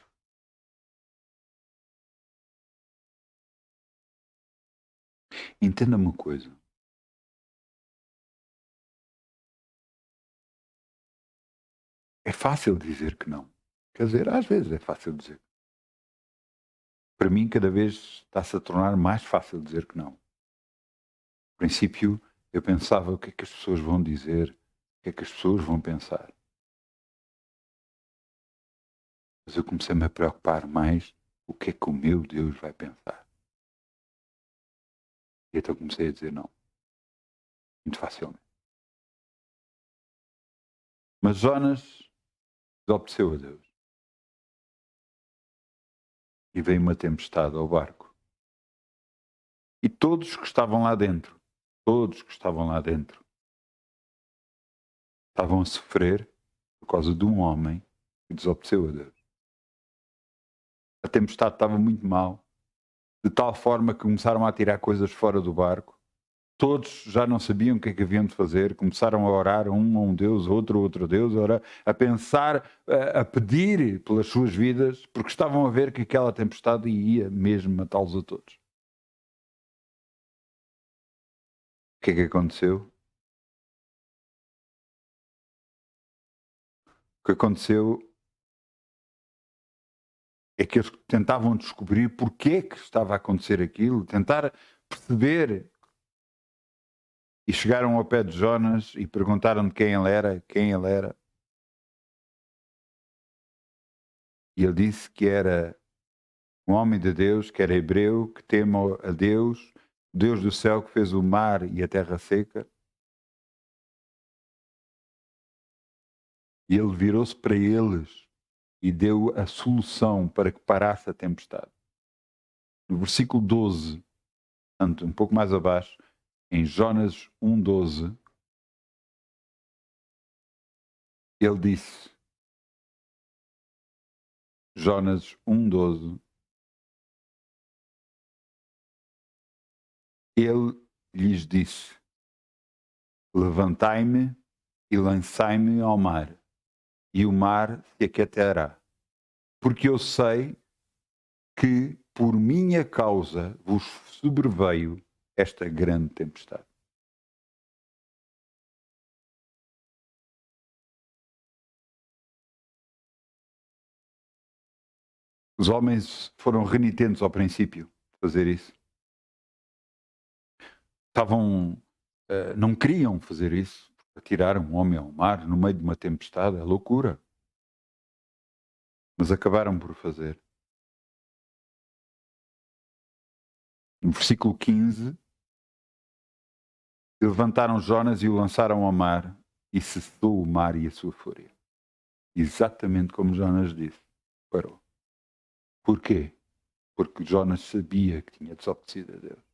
S1: Entenda uma coisa. É fácil dizer que não. Quer dizer, às vezes é fácil dizer. Para mim, cada vez está-se a tornar mais fácil dizer que não. No princípio, eu pensava o que é que as pessoas vão dizer, o que é que as pessoas vão pensar. Mas eu comecei-me a preocupar mais o que é que o meu Deus vai pensar. E então comecei a dizer não. Muito facilmente. Mas Jonas desobedeceu a Deus. E veio uma tempestade ao barco. E todos que estavam lá dentro, estavam a sofrer por causa de um homem que desobedeceu a Deus. A tempestade estava muito mal, de tal forma que começaram a tirar coisas fora do barco. Todos já não sabiam o que é que haviam de fazer, começaram a orar um a um Deus, outro a outro Deus, a pensar, a pedir pelas suas vidas, porque estavam a ver que aquela tempestade ia mesmo matá-los a todos. O que é que aconteceu? O que aconteceu é que eles tentavam descobrir porque é que estava a acontecer aquilo, tentar perceber. E chegaram ao pé de Jonas e perguntaram de quem ele era. E ele disse que era um homem de Deus, que era hebreu, que teme a Deus, Deus do céu que fez o mar e a terra seca. E ele virou-se para eles e deu a solução para que parasse a tempestade. No versículo 12, portanto, um pouco mais abaixo, em Jonas 1:12, ele disse, Jonas 1:12, ele lhes disse: Levantai-me e lançai-me ao mar, e o mar se aquietará, porque eu sei que por minha causa vos sobreveio esta grande tempestade. Os homens foram renitentes ao princípio de fazer isso. Não queriam fazer isso, atirar um homem ao mar no meio de uma tempestade, é loucura. Mas acabaram por fazer. No versículo 15, levantaram Jonas e o lançaram ao mar, e cessou o mar e a sua fúria. Exatamente como Jonas disse, parou. Porquê? Porque Jonas sabia que tinha desobedecido a Deus.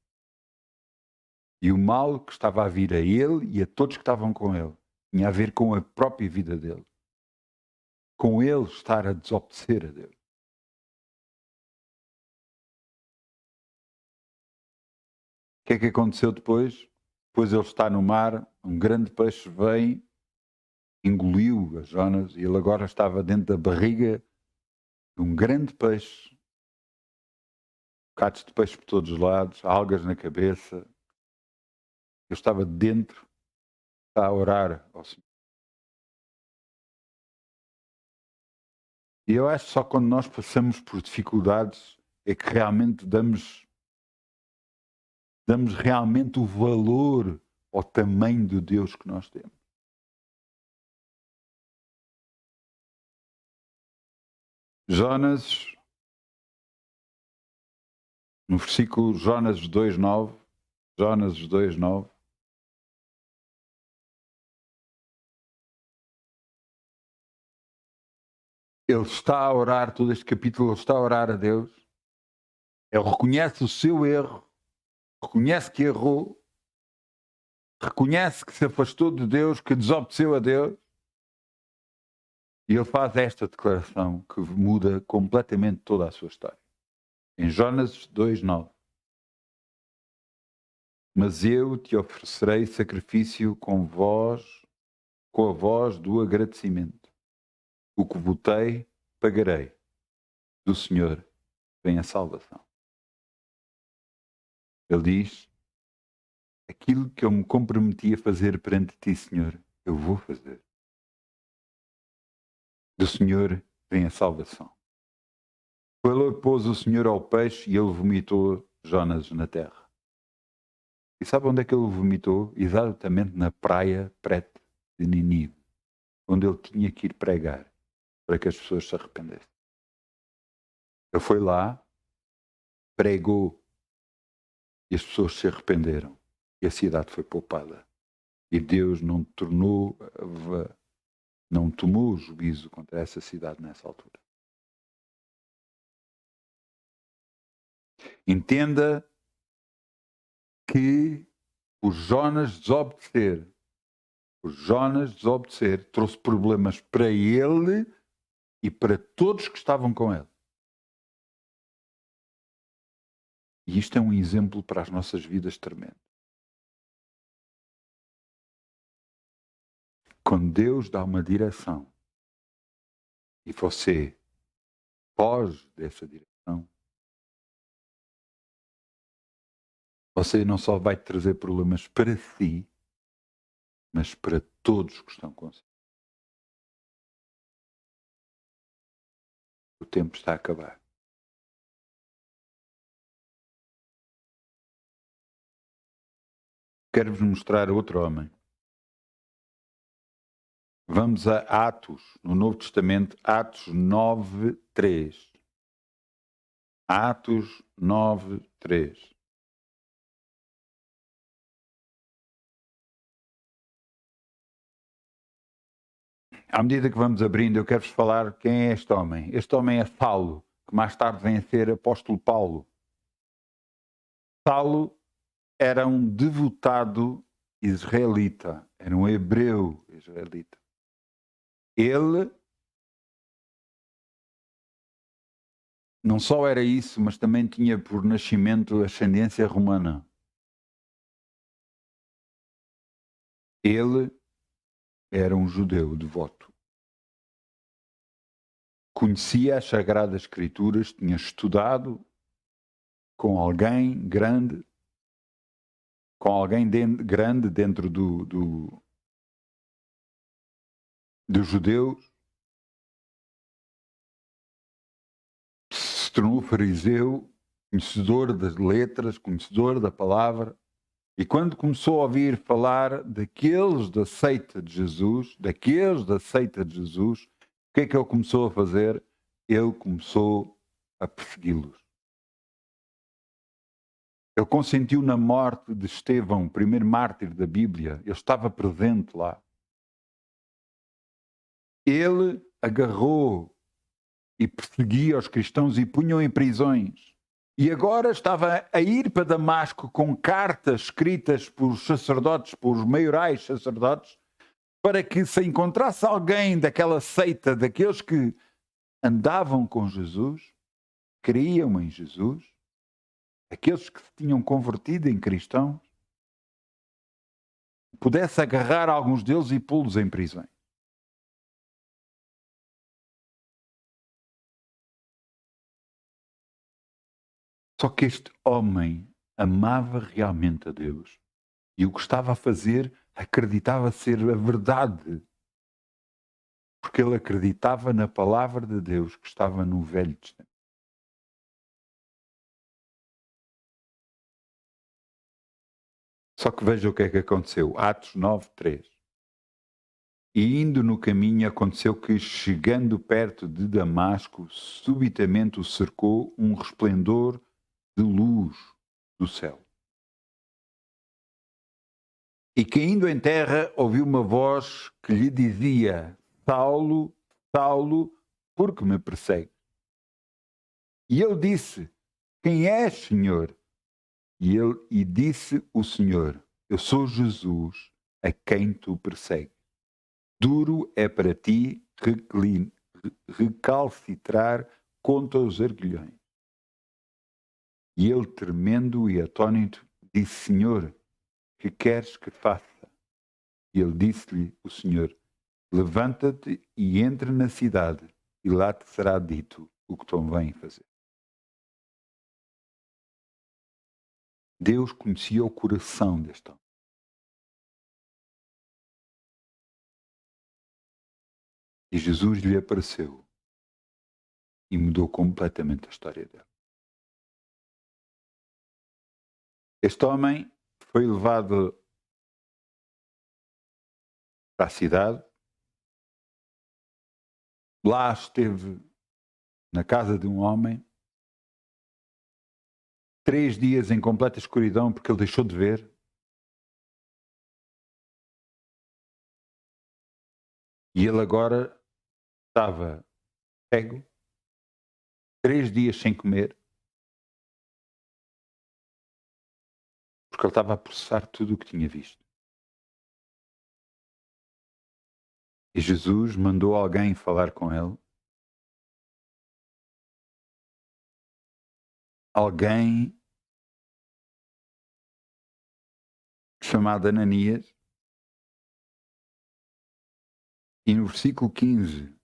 S1: E o mal que estava a vir a ele e a todos que estavam com ele tinha a ver com a própria vida dele. Com ele estar a desobedecer a Deus. O que é que aconteceu depois? Depois ele está no mar, um grande peixe vem, engoliu a Jonas e ele agora estava dentro da barriga de um grande peixe, bocados de peixe por todos os lados, algas na cabeça. Eu estava dentro, está a orar ao Senhor. E eu acho que só quando nós passamos por dificuldades é que realmente damos realmente o valor ao tamanho do Deus que nós temos. Jonas, no versículo Jonas 2:9, ele está a orar, todo este capítulo, ele está a orar a Deus. Ele reconhece o seu erro, reconhece que errou, reconhece que se afastou de Deus, que desobedeceu a Deus. E ele faz esta declaração que muda completamente toda a sua história. Em Jonas 2:9. Mas eu te oferecerei sacrifício com a voz do agradecimento. O que votei, pagarei. Do Senhor vem a salvação. Ele diz: aquilo que eu me comprometi a fazer perante ti, Senhor, eu vou fazer. Do Senhor vem a salvação. Pôs o Senhor ao peixe e ele vomitou Jonas na terra. E sabe onde é que ele vomitou? Exatamente na praia perto de Nínive, onde ele tinha que ir pregar para que as pessoas se arrependessem. Ele foi lá, pregou e as pessoas se arrependeram e a cidade foi poupada. E Deus não tomou o juízo contra essa cidade nessa altura. Entenda que o Jonas desobedecer trouxe problemas para ele e para todos que estavam com ele. E isto é um exemplo para as nossas vidas tremendo. Quando Deus dá uma direção e você foge dessa direção, você não só vai trazer problemas para si, mas para todos que estão consigo. O tempo está a acabar. Quero-vos mostrar outro homem. Vamos a Atos, no Novo Testamento, Atos 9:3. Atos 9:3. À medida que vamos abrindo, eu quero-vos falar quem é este homem. Este homem é Saulo, que mais tarde vem a ser apóstolo Paulo. Saulo era um devotado israelita, era um hebreu israelita. Ele não só era isso, mas também tinha por nascimento ascendência romana. Ele era um judeu devoto. Conhecia as Sagradas Escrituras, tinha estudado com alguém grande, grande dentro dos judeus, se tornou fariseu, conhecedor das letras, conhecedor da palavra, e quando começou a ouvir falar daqueles da seita de Jesus, o que é que ele começou a fazer? Ele começou a persegui-los. Ele consentiu na morte de Estevão, o primeiro mártir da Bíblia. Ele estava presente lá. Ele agarrou e perseguia os cristãos e punham em prisões. E agora estava a ir para Damasco com cartas escritas por sacerdotes, por maiorais sacerdotes, para que se encontrasse alguém daquela seita, daqueles que andavam com Jesus, criam em Jesus, aqueles que se tinham convertido em cristãos, pudesse agarrar alguns deles e pô-los em prisões. Só que este homem amava realmente a Deus e o que estava a fazer acreditava ser a verdade. Porque ele acreditava na palavra de Deus que estava no Velho Testamento. Só que veja o que é que aconteceu. Atos 9:3. E indo no caminho aconteceu que, chegando perto de Damasco, subitamente o cercou um resplendor de luz do céu. E caindo em terra, ouviu uma voz que lhe dizia: Saulo, Saulo, por que me persegue? E ele disse: Quem és, Senhor? E disse o Senhor: Eu sou Jesus, a quem tu persegues. Duro é para ti recalcitrar contra os arguilhões. E ele, tremendo e atônito, disse: Senhor, que queres que faça? E ele disse-lhe o Senhor: Levanta-te e entra na cidade, e lá te será dito o que te convém fazer. Deus conhecia o coração deste homem. E Jesus lhe apareceu e mudou completamente a história dele. Este homem foi levado para a cidade, lá esteve na casa de um homem, 3 dias em completa escuridão porque ele deixou de ver. E ele agora estava cego, 3 dias sem comer, porque ele estava a processar tudo o que tinha visto. E Jesus mandou alguém falar com ele. Alguém chamado Ananias. E no versículo 15,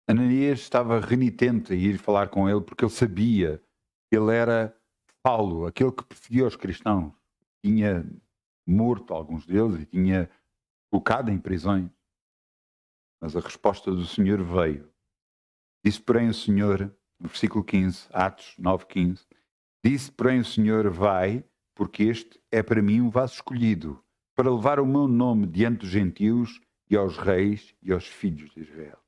S1: Ananias estava renitente a ir falar com ele porque ele sabia que ele era Paulo, aquele que perseguia os cristãos. Tinha morto alguns deles e tinha colocado em prisões. Mas a resposta do Senhor veio. Disse, porém, o Senhor, no versículo 15, Atos 9:15, disse, porém, o Senhor, vai, porque este é para mim um vaso escolhido, para levar o meu nome diante dos gentios e aos reis e aos filhos de Israel.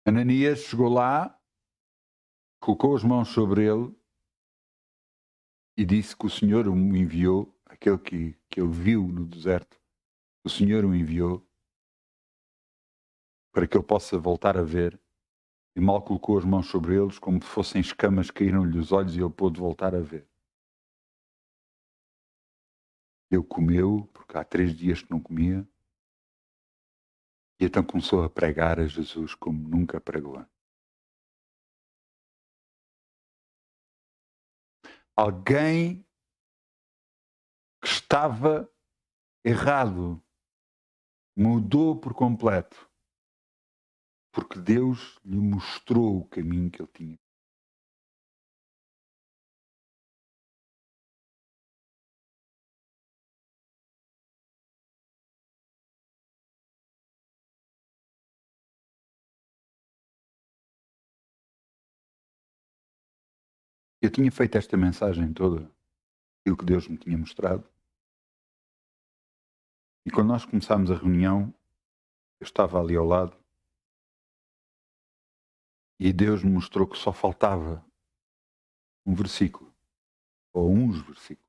S1: Ananias chegou lá, colocou as mãos sobre ele e disse que o Senhor o enviou, aquele que ele viu no deserto, o Senhor o enviou para que ele possa voltar a ver. E mal colocou as mãos sobre eles, como se fossem escamas, caíram-lhe os olhos e ele pôde voltar a ver. Ele comeu, porque há 3 dias que não comia, e então começou a pregar a Jesus como nunca pregou antes. Alguém que estava errado mudou por completo, porque Deus lhe mostrou o caminho que ele tinha. Eu tinha feito esta mensagem toda, aquilo que Deus me tinha mostrado. E quando nós começámos a reunião, eu estava ali ao lado e Deus me mostrou que só faltava um versículo, ou uns versículos.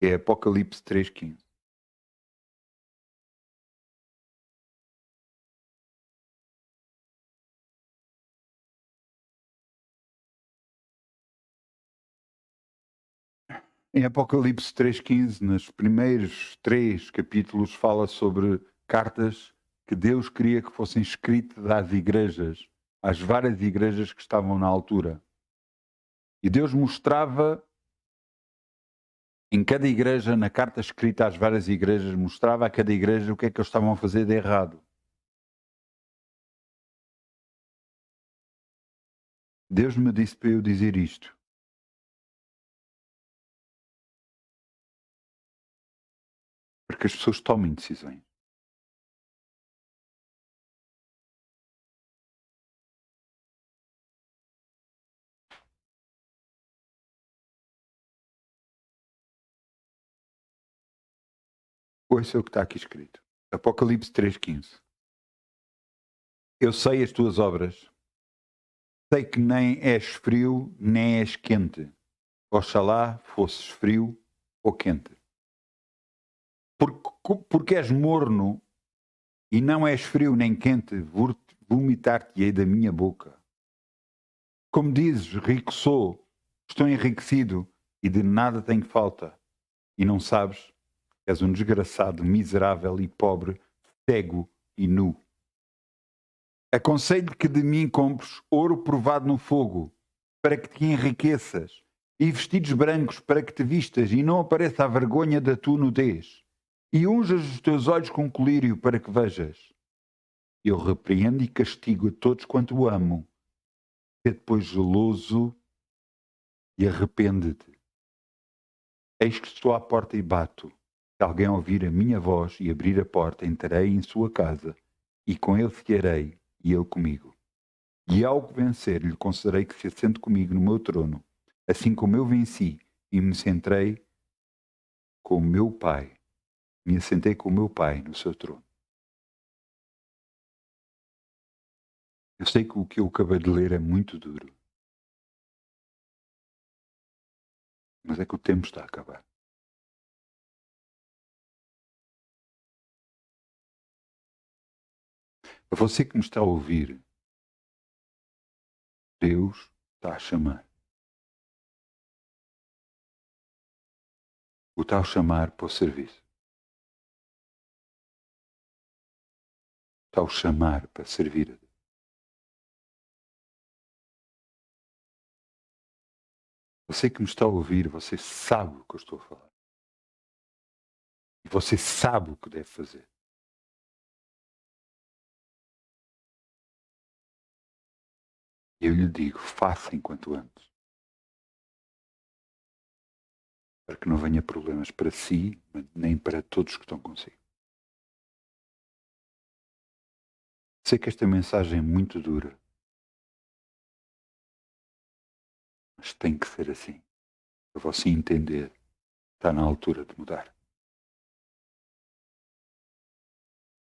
S1: É Apocalipse 3:15. Em Apocalipse 3:15, nos primeiros 3 capítulos, fala sobre cartas que Deus queria que fossem escritas às igrejas, às várias igrejas que estavam na altura. E Deus mostrava em cada igreja, na carta escrita às várias igrejas, mostrava a cada igreja o que é que eles estavam a fazer de errado. Deus me disse para eu dizer isto. para que as pessoas tomem decisões. Ouça o que está aqui escrito. Apocalipse 3,15. Eu sei as tuas obras. Sei que nem és frio, nem és quente. Oxalá fosses frio ou quente. Porque és morno e não és frio nem quente, vomitar-te-ei da minha boca. Como dizes, rico sou, estou enriquecido e de nada tenho falta. E não sabes que és um desgraçado, miserável e pobre, cego e nu. Aconselho que de mim compres ouro provado no fogo, para que te enriqueças, e vestidos brancos para que te vistas e não apareça a vergonha da tua nudez, e unjas os teus olhos com colírio para que vejas. Eu repreendo e castigo a todos quanto amo. Sê depois zeloso e arrepende-te. Eis que estou à porta e bato. Se alguém ouvir a minha voz e abrir a porta, entrarei em sua casa, e com ele cearei, e ele comigo. E ao vencer, lhe concederei que se assente comigo no meu trono, assim como eu venci e me sentei com o meu Pai. Me assentei com o meu Pai no seu trono. Eu sei que o que eu acabei de ler é muito duro. Mas é que o tempo está a acabar. A você que me está a ouvir, Deus está a chamar. O está a chamar para o serviço. Está a chamar para servir a Deus. Você que me está a ouvir, você sabe o que eu estou a falar. E você sabe o que deve fazer. Eu lhe digo, faça enquanto antes. Para que não venha problemas para si, nem para todos que estão consigo. Sei que esta mensagem é muito dura. Mas tem que ser assim. Para você entender, está na altura de mudar.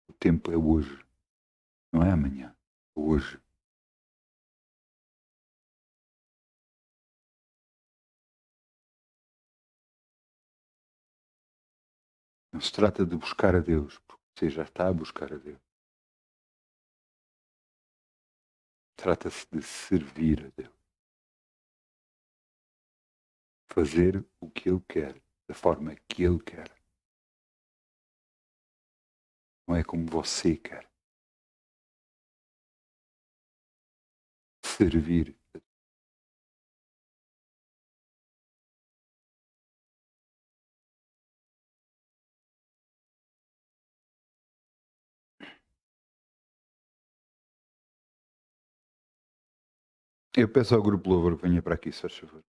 S1: O tempo é hoje. Não é amanhã. É hoje. Não se trata de buscar a Deus, porque você já está a buscar a Deus. Trata-se de servir a Deus. Fazer o que Ele quer, da forma que Ele quer. Não é como você quer. Servir a Deus. Eu peço ao Grupo Louvor que venha para aqui, se faz favor.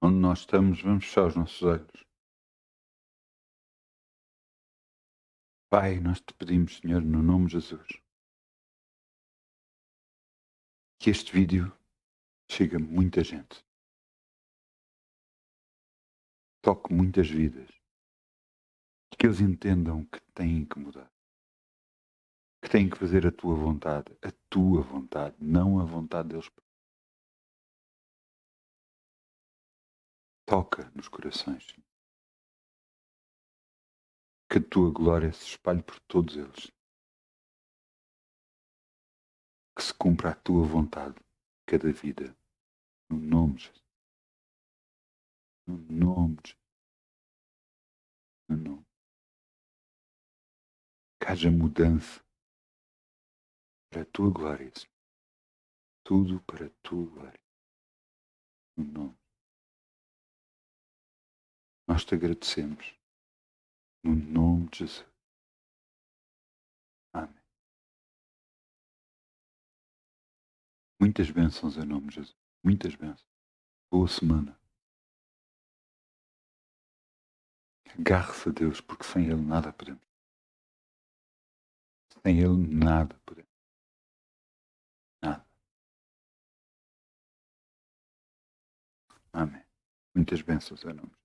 S1: Onde nós estamos, vamos fechar os nossos olhos. Pai, nós te pedimos, Senhor, no nome de Jesus, que este vídeo chegue a muita gente. Toque muitas vidas. Que eles entendam que têm que mudar. Que têm que fazer a tua vontade. A tua vontade, não a vontade deles. Toca nos corações. Que a tua glória se espalhe por todos eles. Que se cumpra a tua vontade em cada vida. No nome de Jesus. No nome de Jesus. No nome. Que haja mudança para a tua glória, Senhor. Tudo para a tua glória. No nome. Nós te agradecemos. No nome de Jesus. Amém. Muitas bênçãos em nome de Jesus. Muitas bênçãos. Boa semana. Agarre-se a Deus, porque sem Ele nada podemos. Sem Ele nada podemos. Nada. Amém. Muitas bênçãos em nome de Jesus.